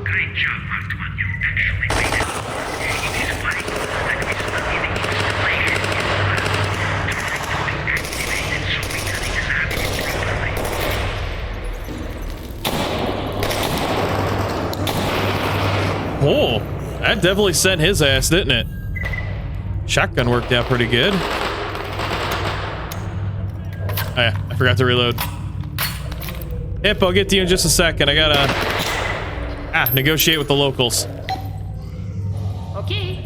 Great job, Mark 1. You actually made it. It is funny that we still giving installation to activated so we can examine it properly. Oh, that definitely sent his ass, didn't it? Shotgun worked out pretty good. Oh yeah, I forgot to reload. Hip, I'll get to you in just a second. I gotta... negotiate with the locals. Okay.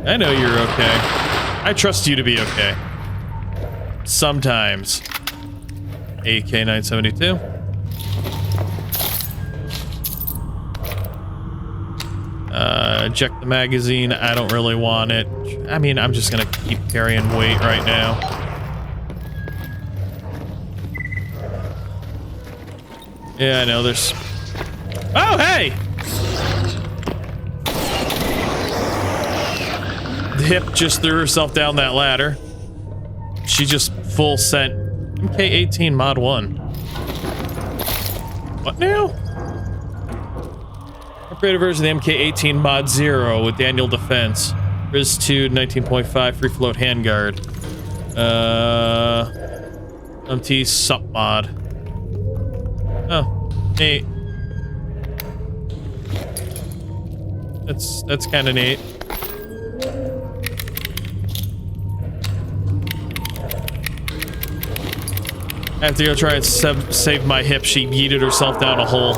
I know you're okay. I trust you to be okay. Sometimes. AK-972. Eject the magazine. I don't really want it. I mean, I'm just gonna keep carrying weight right now. Yeah, I know, there's... Oh, hey! The hip just threw herself down that ladder. She just full sent MK18 Mod 1. What now? Upgraded version of the MK18 Mod 0 with Daniel Defense. Riz 2 19.5 free float handguard. MT sup mod. Oh, neat. That's kind of neat. I have to go try and save my hip. She yeeted herself down a hole.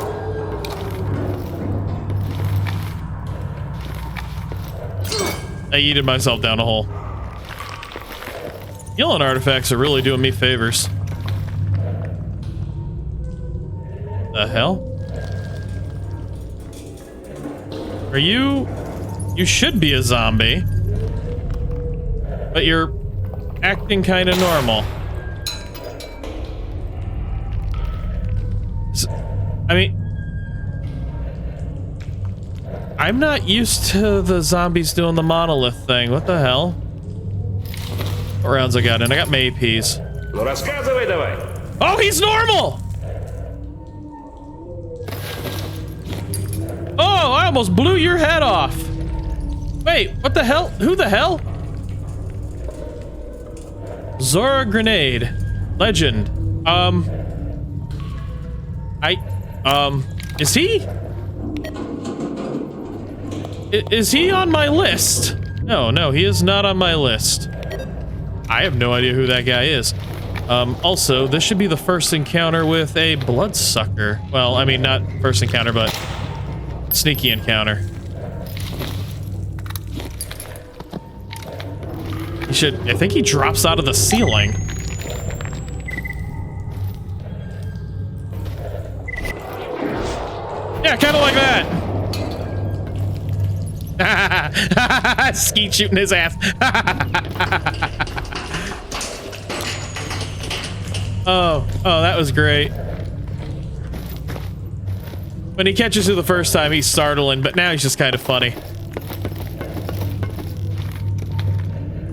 I yeeted myself down a hole. Healing artifacts are really doing me favors. The hell? Are you... You should be a zombie. But you're acting kind of normal. I mean... I'm not used to the zombies doing the monolith thing. What the hell? What rounds I got in? I got my APs. Ну рассказывай давай. Oh, he's normal! Oh, I almost blew your head off. Wait, what the hell? Who the hell? Zora Grenade. Legend. Is he? Is he on my list? No, he is not on my list. I have no idea who that guy is. Also, this should be the first encounter with a bloodsucker. Well, I mean, not first encounter, but sneaky encounter. He should... I think he drops out of the ceiling. Yeah, kind of like that. Skeet shooting his ass. Oh, that was great. When he catches you the first time, he's startling, but now he's just kind of funny.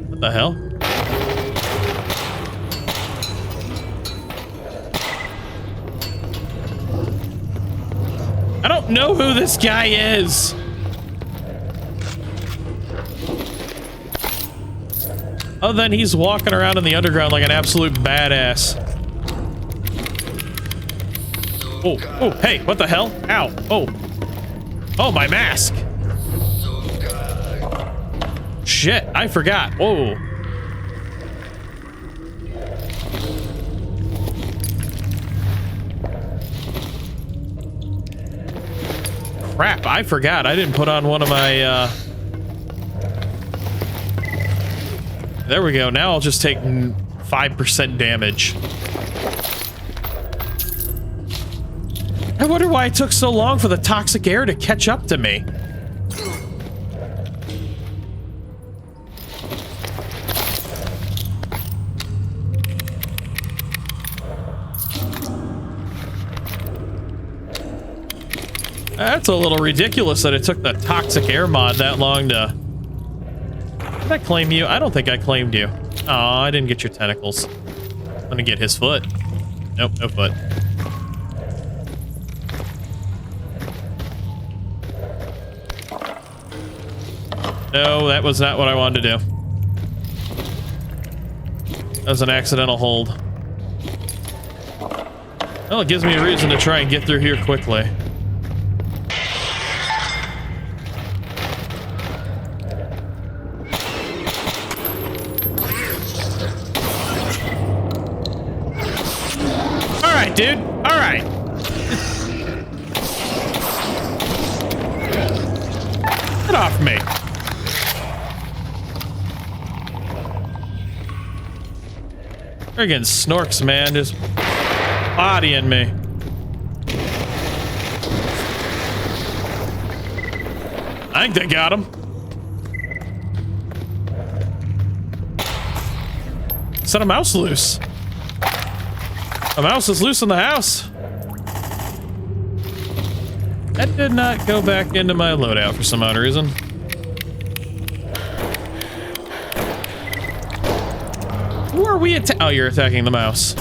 What the hell? I don't know who this guy is. Other than he's walking around in the underground like an absolute badass. Oh, hey, what the hell? Ow, oh, my mask. Shit, I forgot. Whoa. Crap, I forgot. I didn't put on one of my, There we go. Now I'll just take 5% damage. I wonder why it took so long for the toxic air to catch up to me. That's a little ridiculous that it took the toxic air mod that long to... Did I claim you? I don't think I claimed you. Oh, I didn't get your tentacles. I'm gonna get his foot. Nope, no foot. No, that was not what I wanted to do. That was an accidental hold. Well, it gives me a reason to try and get through here quickly. Dude, all right. Get off me. Friggin' snorks, man, just bodying me. I think they got him. Set a mouse loose. A mouse is loose in the house. That did not go back into my loadout for some odd reason. Who are we oh, you're attacking the mouse.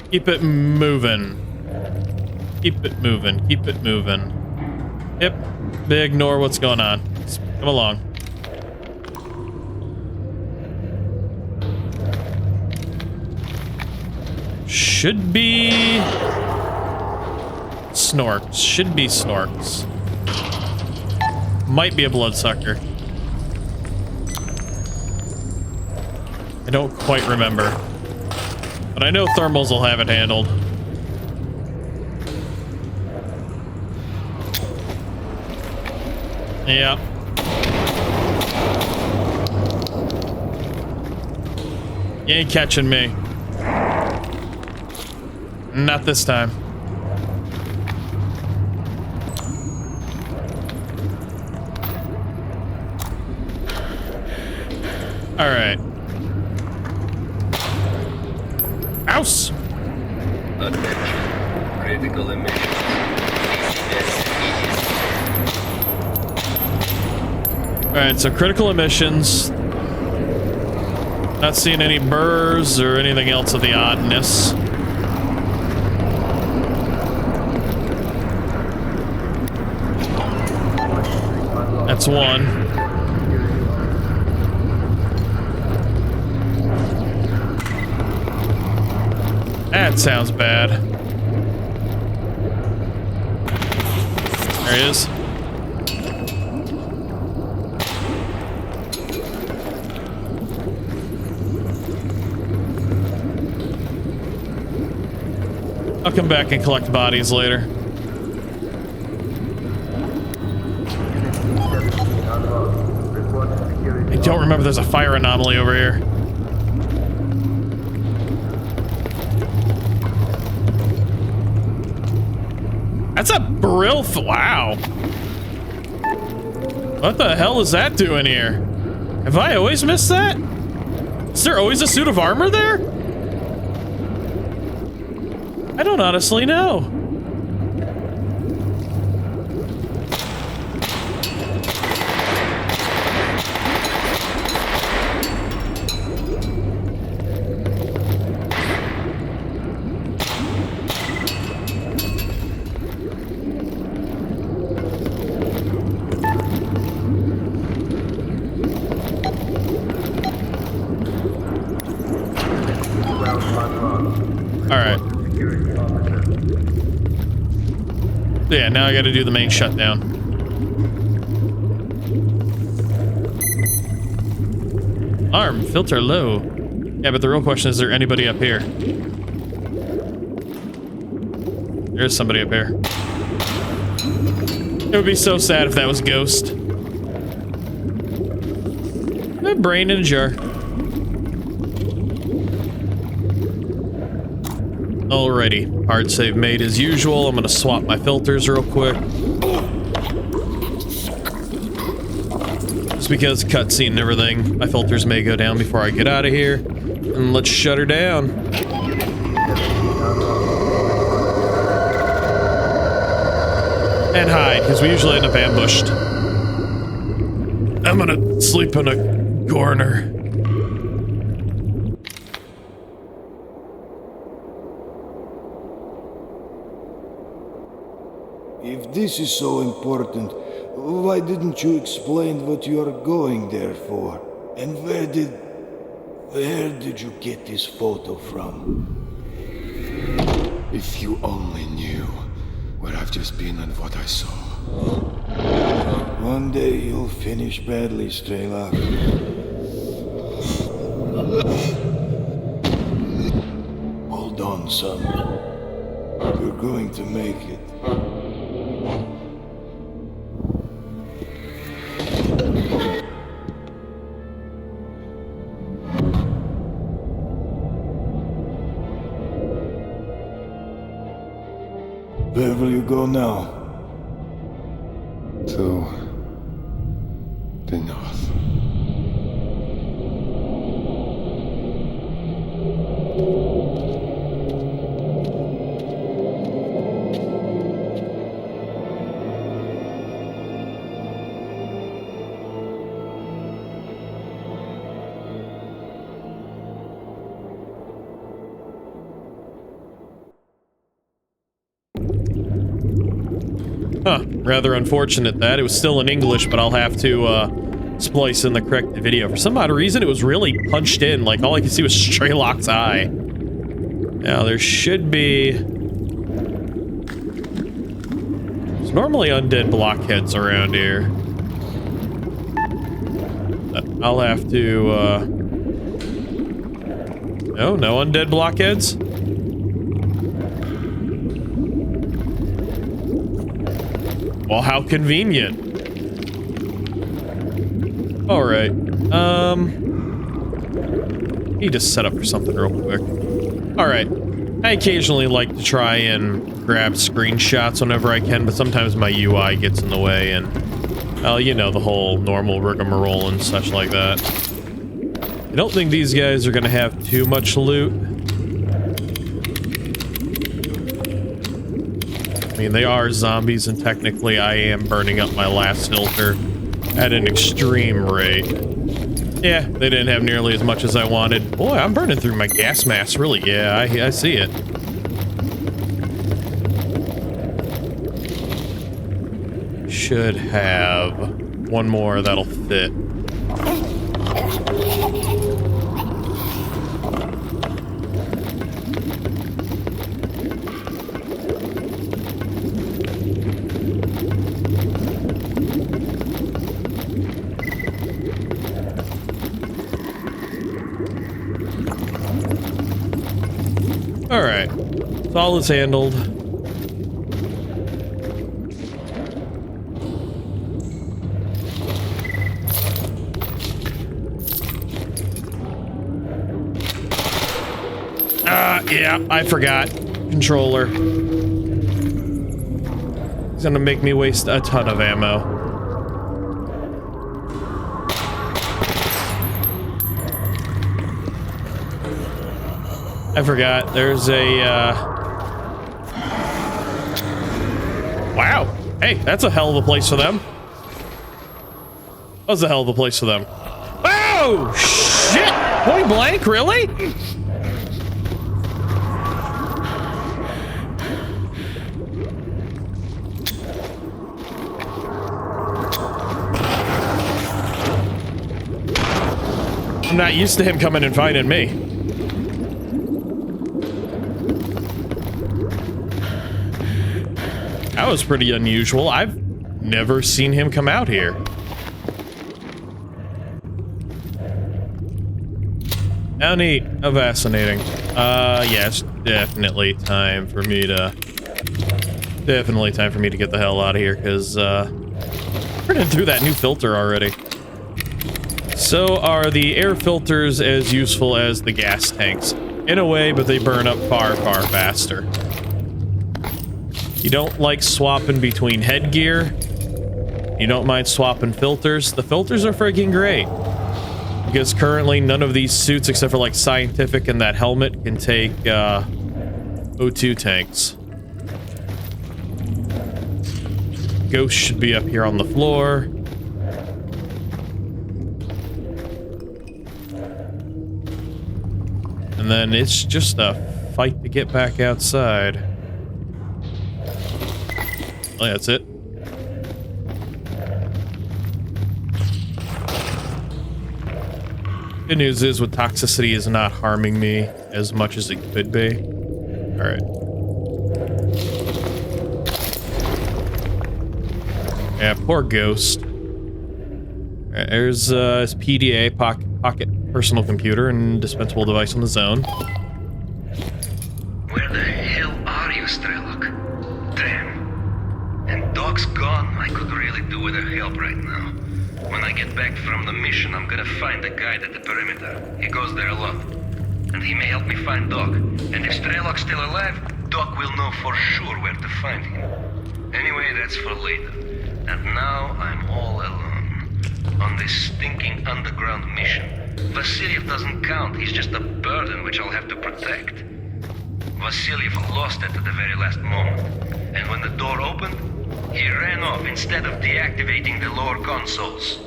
Keep it moving. Keep it moving. Keep it moving. Yep. Ignore what's going on. Just come along. Should be Snorks. Should be Snorks. Might be a bloodsucker. I don't quite remember. But I know thermals will have it handled. Yeah. You ain't catching me. Not this time. All right. Ouse! Attention. Critical emissions. Alright, so critical emissions. Not seeing any burrs or anything else of the oddness. That's one. That sounds bad. There he is. I'll come back and collect bodies later. I don't remember there's a fire anomaly over here. That's a brill. Wow. What the hell is that doing here? Have I always missed that? Is there always a suit of armor there? I don't honestly know. Yeah, now I gotta do the main shutdown. Arm, filter low. Yeah, but the real question is there anybody up here? There's somebody up here. It would be so sad if that was Ghost. A brain in a jar. Alrighty, hard save made as usual. I'm gonna swap my filters real quick. Just because cutscene and everything, my filters may go down before I get out of here. And let's shut her down. And hide, because we usually end up ambushed. I'm gonna sleep in a corner. If this is so important, why didn't you explain what you are going there for? And where did you get this photo from? If you only knew where I've just been and what I saw. One day you'll finish badly, S.T.A.L.K.E.R. Hold on, son. You're going to make it. Where will you go now? To the north. Huh, rather unfortunate that. It was still in English, but I'll have to splice in the correct video. For some odd reason, it was really punched in. Like, all I could see was Strelok's eye. Now, there should be... There's normally undead blockheads around here. I'll have to, No undead blockheads? Well, how convenient. Alright. Need to set up for something real quick. Alright. I occasionally like to try and grab screenshots whenever I can, but sometimes my UI gets in the way and, well, you know, the whole normal rigmarole and such like that. I don't think these guys are gonna have too much loot. I mean, they are zombies, and technically I am burning up my last filter at an extreme rate. Yeah, they didn't have nearly as much as I wanted. Boy, I'm burning through my gas mask, really. Yeah, I see it. Should have one more that'll fit. Alright, so all is handled. Yeah, I forgot. Controller. He's gonna make me waste a ton of ammo. I forgot. There's a, Wow. Hey, that's a hell of a place for them. That was a hell of a place for them. Oh, shit! Point blank, really? I'm not used to him coming and finding me. That was pretty unusual. I've never seen him come out here. How neat. How fascinating. Yeah, it's definitely time for me to... Definitely time for me to get the hell out of here, because, running through that new filter already. So are the air filters as useful as the gas tanks? In a way, but they burn up far, far faster. You don't like swapping between headgear. You don't mind swapping filters. The filters are freaking great. Because currently none of these suits, except for like Scientific and that helmet, can take O2 tanks. Ghost should be up here on the floor. And then it's just a fight to get back outside. Oh, yeah, that's it. Good news is, with toxicity is not harming me as much as it could be. Alright. Yeah, poor Ghost. Alright, there's his PDA, pocket personal computer, and dispensable device on the zone. Where the hell are you, S.T.A.L.K.E.R? Damn. And Doc's gone. I could really do with her help right now. When I get back from the mission, I'm gonna find the guide at the perimeter. He goes there a lot. And he may help me find Doc. And if S.T.A.L.K.E.R's still alive, Doc will know for sure where to find him. Anyway, that's for later. And now I'm all alone. On this stinking underground mission. Vasiliev doesn't count. He's just a burden which I'll have to protect. Vasiliev lost it at the very last moment. And when the door opened, he ran off instead of deactivating the lower consoles.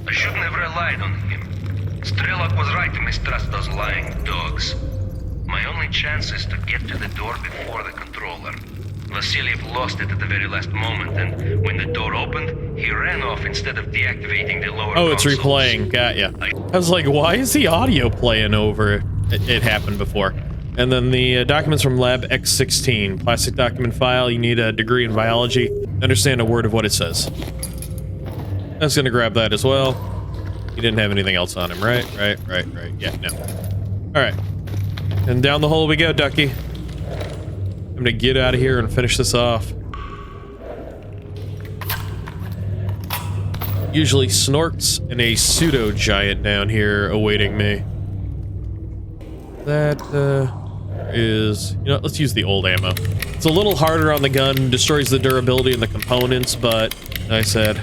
I shouldn't have relied on him. S.T.A.L.K.E.R was right to mistrust those lying dogs. My only chance is to get to the door before the controller. Vasiliev lost it at the very last moment, and when the door opened, he ran off instead of deactivating the lower Oh, it's consoles. replaying. Got ya. I was like, why is the audio playing over? It happened before. And then the documents from Lab X16. Plastic document file. You need a degree in biology. Understand a word of what it says. I was gonna grab that as well. He didn't have anything else on him, right? Right. Yeah, no. Alright. And down the hole we go, Ducky. I'm gonna get out of here and finish this off. Usually Snorks and a pseudo giant down here awaiting me. That is, you know, let's use the old ammo. It's a little harder on the gun, destroys the durability and the components, but I said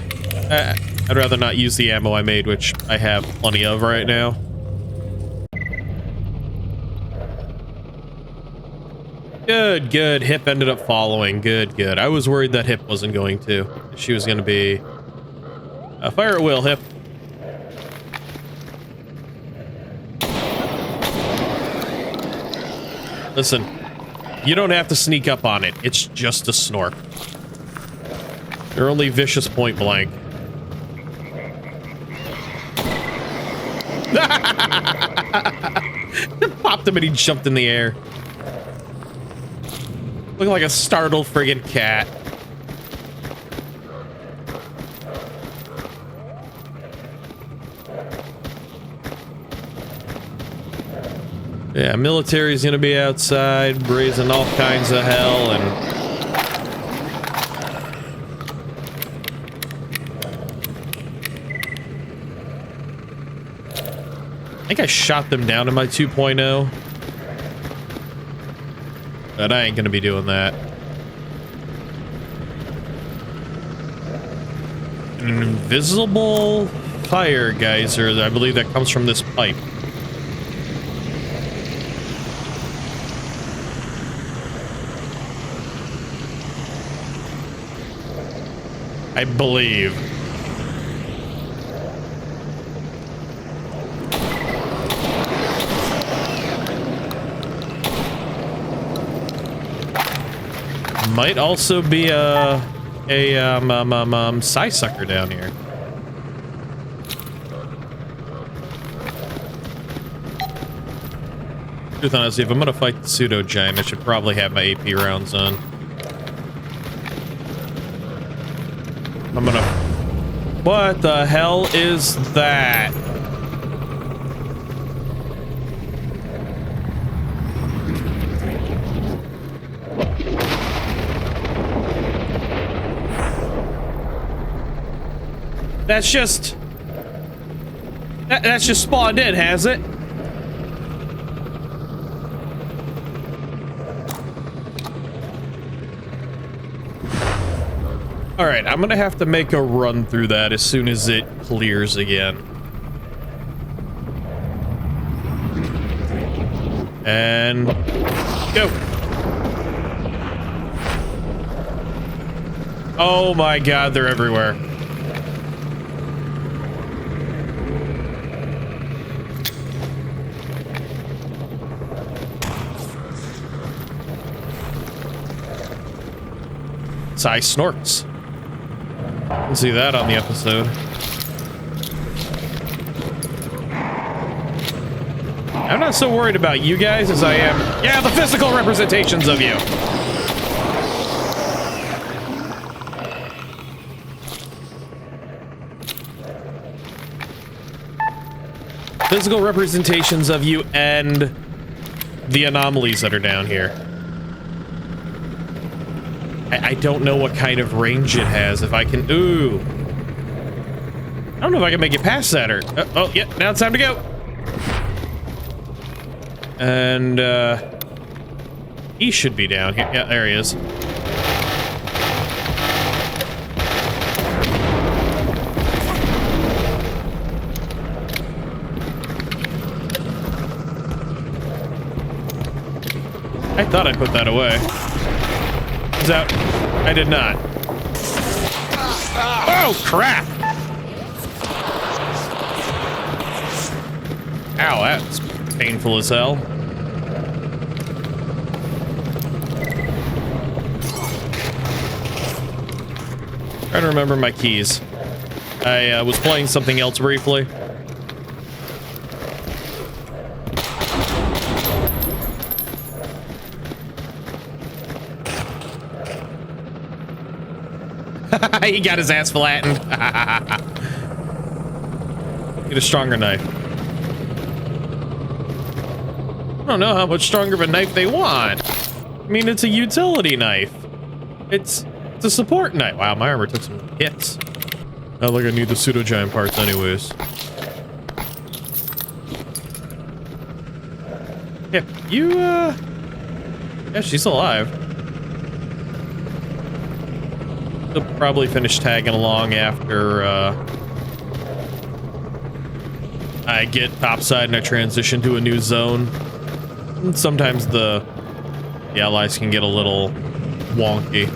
I'd rather not use the ammo I made, which I have plenty of right now. Good. Hip ended up following. Good. I was worried that Hip wasn't going to. She was going to be... fire at will, Hip. Listen, you don't have to sneak up on it. It's just a snork. They're only vicious point blank. Popped him and he jumped in the air. Looking like a startled friggin' cat. Yeah, military's gonna be outside, raising all kinds of hell, and... I think I shot them down in my 2.0. But I ain't gonna be doing that. An invisible fire geyser, I believe that comes from this pipe. I believe. Might also be a psi sucker down here. Truth honestly, if I'm gonna fight the pseudo giant, I should probably have my AP rounds on. I'm gonna... What the hell is that? That's just... That's just spawned in, has it? Alright, I'm gonna have to make a run through that as soon as it clears again. And... go! Oh my god, they're everywhere. Psi snorks. We'll see that on the episode. I'm not so worried about you guys as I am, yeah, the physical representations of you. Physical representations of you and the anomalies that are down here. I don't know what kind of range it has. If I can... Ooh. I don't know if I can make it past that or... Oh, yeah. Now it's time to go. And, he should be down here. Yeah, there he is. I thought I put that away. Out. I did not. Oh, crap! Ow, that's painful as hell. to remember my keys. I was playing something else briefly. He got his ass flattened. Get a stronger knife. I don't know how much stronger of a knife they want. I mean, it's a utility knife. It's a support knife. Wow, my armor took some hits. Not like I need the pseudo giant parts anyways. Yeah, you yeah, she's alive. She'll probably finish tagging along after I get topside and I transition to a new zone. And sometimes the allies can get a little wonky.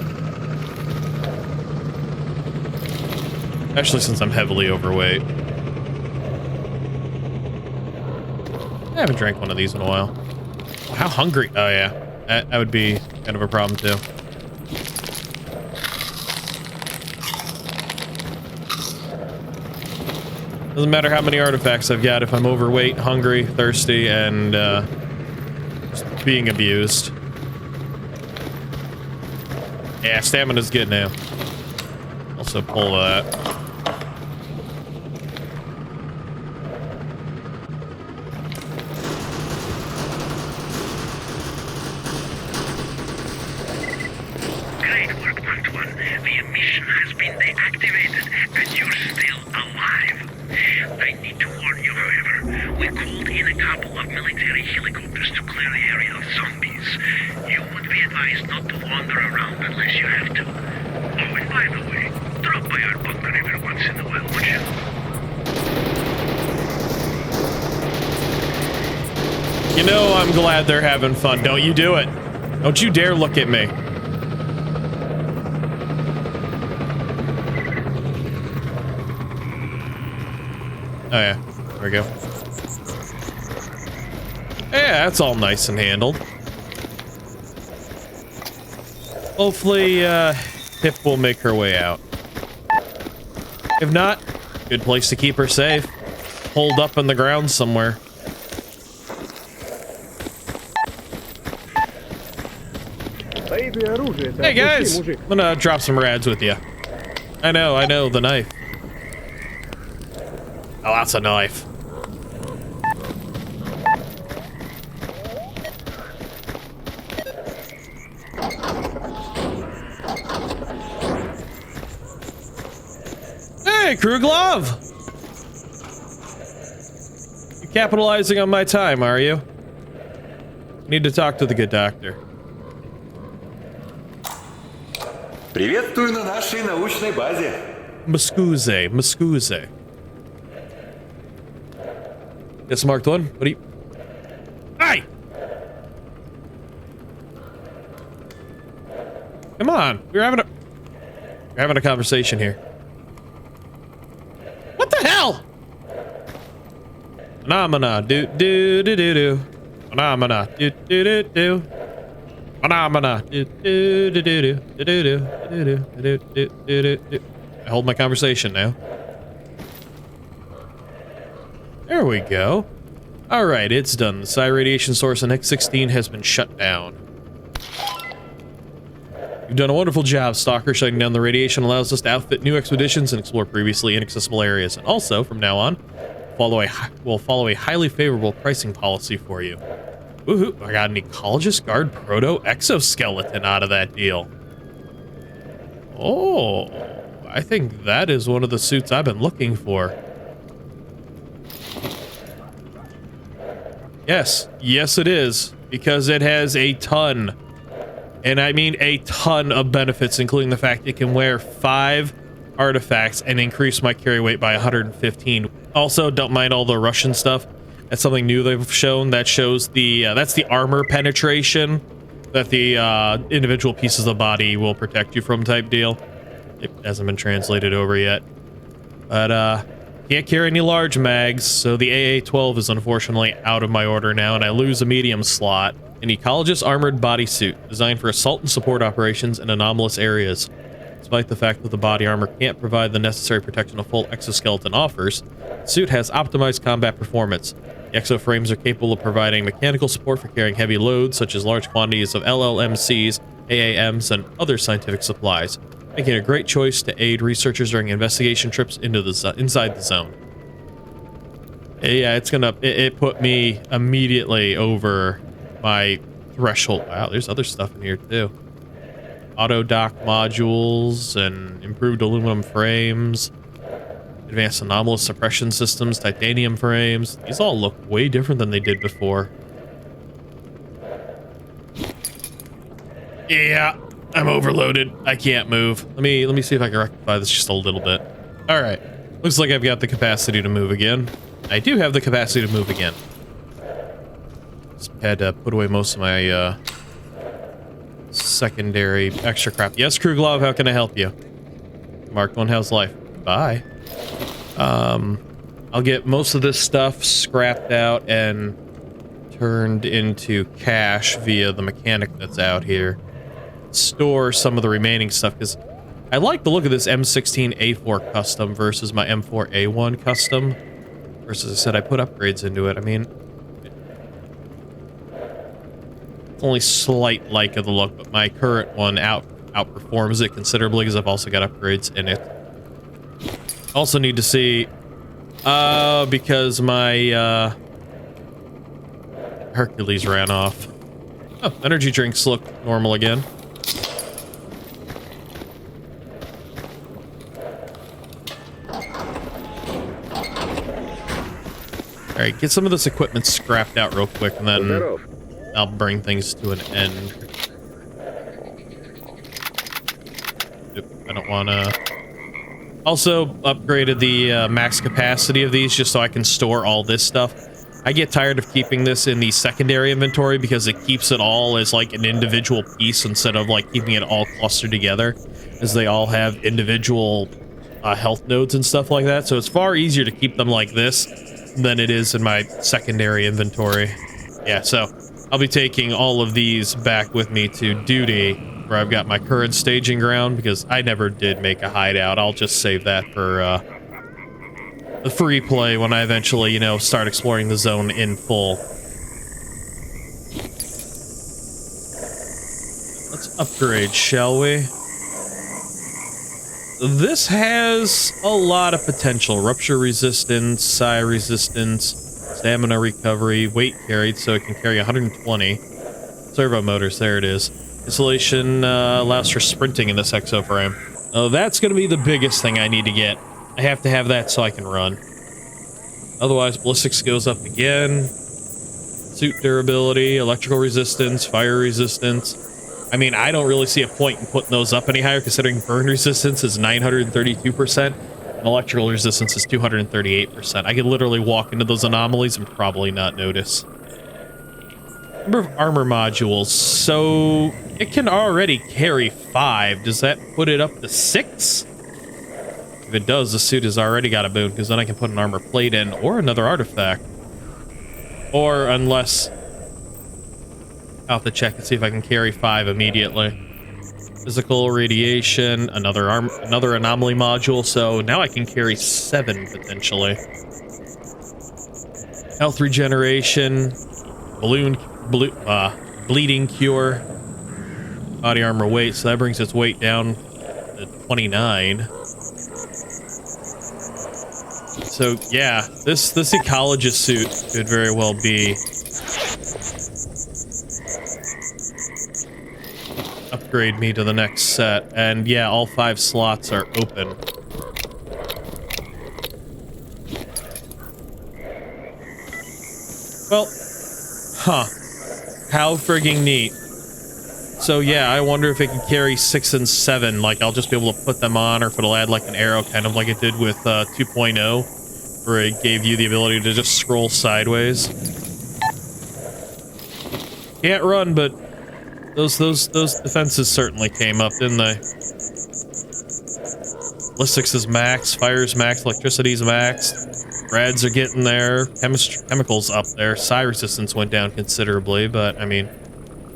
Especially since I'm heavily overweight. I haven't drank one of these in a while. How hungry? Oh yeah, that would be kind of a problem too. Doesn't matter how many artifacts I've got if I'm overweight, hungry, thirsty, and just being abused. Yeah, stamina's good now. Also pull that. Great work, Part 1. The mission has been deactivated, and you're still alive. I need to warn you, however. We called in a couple of military helicopters to clear the area of zombies. You would be advised not to wander around unless you have to. Oh, and by the way, drop by our bunker every once in a while, would you? You know, I'm glad they're having fun. Don't you do it. Don't you dare look at me. Oh yeah, there we go. Yeah, that's all nice and handled. Hopefully, Pip will make her way out. If not, good place to keep her safe. Holed up in the ground somewhere. Hey guys, I'm gonna drop some rads with you. I know, the knife. Oh, that's a knife. Hey, Crew Glove! You're capitalizing on my time, are you? Need to talk to the good doctor. Приветствую на нашей научной базе. Muscuze. Yes, marked one. What do you... Hey! Come on. We're having a conversation here. What the hell? Phenomena. Do. Phenomena. Do. Phenomena. I hold my conversation now. There we go. All right, it's done. The psi radiation source on X16 has been shut down. You've done a wonderful job, Stalker. Shutting down the radiation allows us to outfit new expeditions and explore previously inaccessible areas. And also, from now on, we'll follow a highly favorable pricing policy for you. Woohoo! I got an ecologist guard proto exoskeleton out of that deal. Oh, I think that is one of the suits I've been looking for. Yes, it is, because it has a ton, and I mean a ton of benefits, including the fact it can wear 5 artifacts and increase my carry weight by 115. Also, don't mind all the Russian stuff. That's something new they've shown that shows the that's the armor penetration that the individual pieces of the body will protect you from type deal. It hasn't been translated over yet, but can't carry any large mags, so the AA-12 is unfortunately out of my order now, and I lose a medium slot. An ecologist armored bodysuit designed for assault and support operations in anomalous areas. Despite the fact that the body armor can't provide the necessary protection a full exoskeleton offers, the suit has optimized combat performance. The exoframes are capable of providing mechanical support for carrying heavy loads, such as large quantities of LLMCs, AAMs, and other scientific supplies, making it a great choice to aid researchers during investigation trips into the inside the zone. Yeah, it put me immediately over my threshold. Wow, there's other stuff in here too. Auto dock modules and improved aluminum frames, advanced anomalous suppression systems, titanium frames. These all look way different than they did before. Yeah, I'm overloaded. I can't move. Let me see if I can rectify this just a little bit. All right. Looks like I've got the capacity to move again. I do have the capacity to move again. Just had to put away most of my secondary extra crap. Yes, Kruglov, how can I help you? Mark 1, how's life? Bye. I'll get most of this stuff scrapped out and turned into cash via the mechanic that's out here. Store some of the remaining stuff, because I like the look of this M16A4 custom versus my M4A1 custom. Versus, I said, I put upgrades into it. I mean, it's only slight like of the look, but my current one outperforms it considerably because I've also got upgrades in it. Also need to see, because my Hercules ran off. Oh, energy drinks look normal again. All right, get some of this equipment scrapped out real quick, and then I'll bring things to an end. I don't want to... Also, upgraded the max capacity of these just so I can store all this stuff. I get tired of keeping this in the secondary inventory because it keeps it all as like an individual piece instead of like keeping it all clustered together, as they all have individual health nodes and stuff like that. So it's far easier to keep them like this than it is in my secondary inventory. Yeah, so I'll be taking all of these back with me to duty, where I've got my current staging ground, because I never did make a hideout. I'll just save that for the free play when I eventually, you know, start exploring the zone in full. Let's upgrade, shall we? This has a lot of potential. Rupture resistance, psi resistance, stamina recovery, weight carried, so it can carry 120. Servo motors, there it is. Installation allows for sprinting in this exoframe. Oh, that's going to be the biggest thing I need to get. I have to have that so I can run. Otherwise, ballistics goes up again. Suit durability, electrical resistance, fire resistance. I mean, I don't really see a point in putting those up any higher, considering burn resistance is 932%, and electrical resistance is 238%. I could literally walk into those anomalies and probably not notice. Number of armor modules. So, it can already carry 5. Does that put it up to 6? If it does, the suit has already got a boon, because then I can put an armor plate in, or another artifact. Or, unless... I'll have to check and see if I can carry 5 immediately. Physical radiation, another anomaly module, so now I can carry 7 potentially. Health regeneration, bleeding cure, body armor weight, so that brings its weight down to 29. So yeah, this ecologist suit could very well be upgrade me to the next set, and yeah, all 5 slots are open. Well, huh. How frigging neat. So yeah, I wonder if it can carry 6 and 7, like I'll just be able to put them on, or if it'll add like an arrow, kind of like it did with 2.0, where it gave you the ability to just scroll sideways. Can't run, but those defenses certainly came up, didn't they? Ballistics is max, fire's max, electricity's max. Rads are getting there, chemicals up there. Psi resistance went down considerably, but I mean,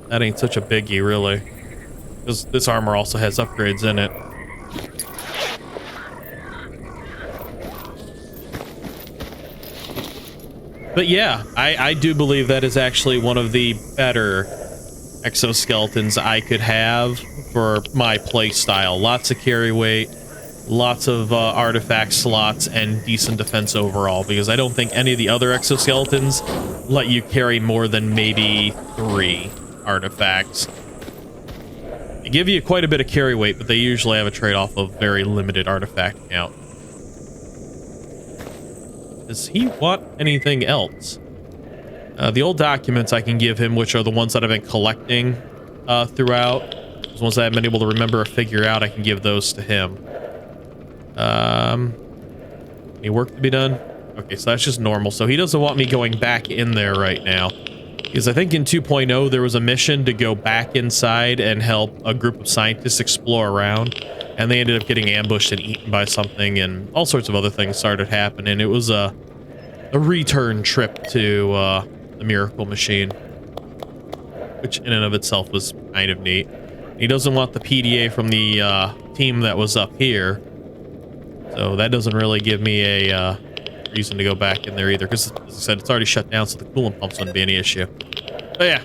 that ain't such a biggie, really. This armor also has upgrades in it. But yeah, I do believe that is actually one of the better exoskeletons I could have for my play style. Lots of carry weight, lots of artifact slots, and decent defense overall, because I don't think any of the other exoskeletons let you carry more than maybe 3 artifacts. They give you quite a bit of carry weight, but they usually have a trade-off of very limited artifact count. Does he want anything else? The old documents I can give him, which are the ones that I've been collecting throughout. Those ones that I haven't been able to remember or figure out, I can give those to him. Any work to be done? Okay, so that's just normal. So he doesn't want me going back in there right now. Because I think in 2.0 there was a mission to go back inside and help a group of scientists explore around. And they ended up getting ambushed and eaten by something, and all sorts of other things started happening. It was a return trip to the Miracle Machine, which in and of itself was kind of neat. He doesn't want the PDA from the team that was up here, so that doesn't really give me a reason to go back in there either, because as I said, it's already shut down, so the coolant pumps wouldn't be any issue. But yeah,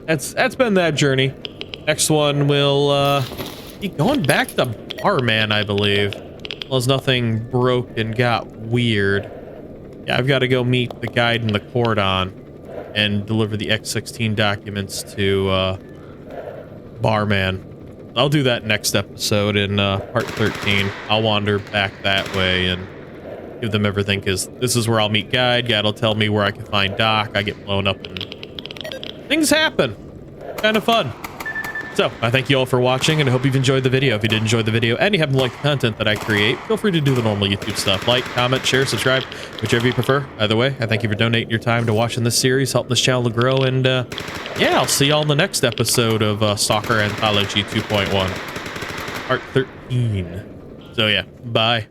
that's been that journey. Next one will be going back to Barman, I believe. Well, as nothing broke and got weird. Yeah, I've got to go meet the guide in the cordon and deliver the X16 documents to Barman. I'll do that next episode in part 13. I'll wander back that way and give them everything, because this is where I'll meet Guide. Guide will tell me where I can find Doc. I get blown up and things happen. Kind of fun. So, I thank you all for watching, and I hope you've enjoyed the video. If you did enjoy the video and you happen to like the content that I create, feel free to do the normal YouTube stuff. Like, comment, share, subscribe, whichever you prefer. Either way, I thank you for donating your time to watching this series, helping this channel to grow, and yeah, I'll see y'all in the next episode of Stalker Anthology 2.1, part 13. So yeah, bye.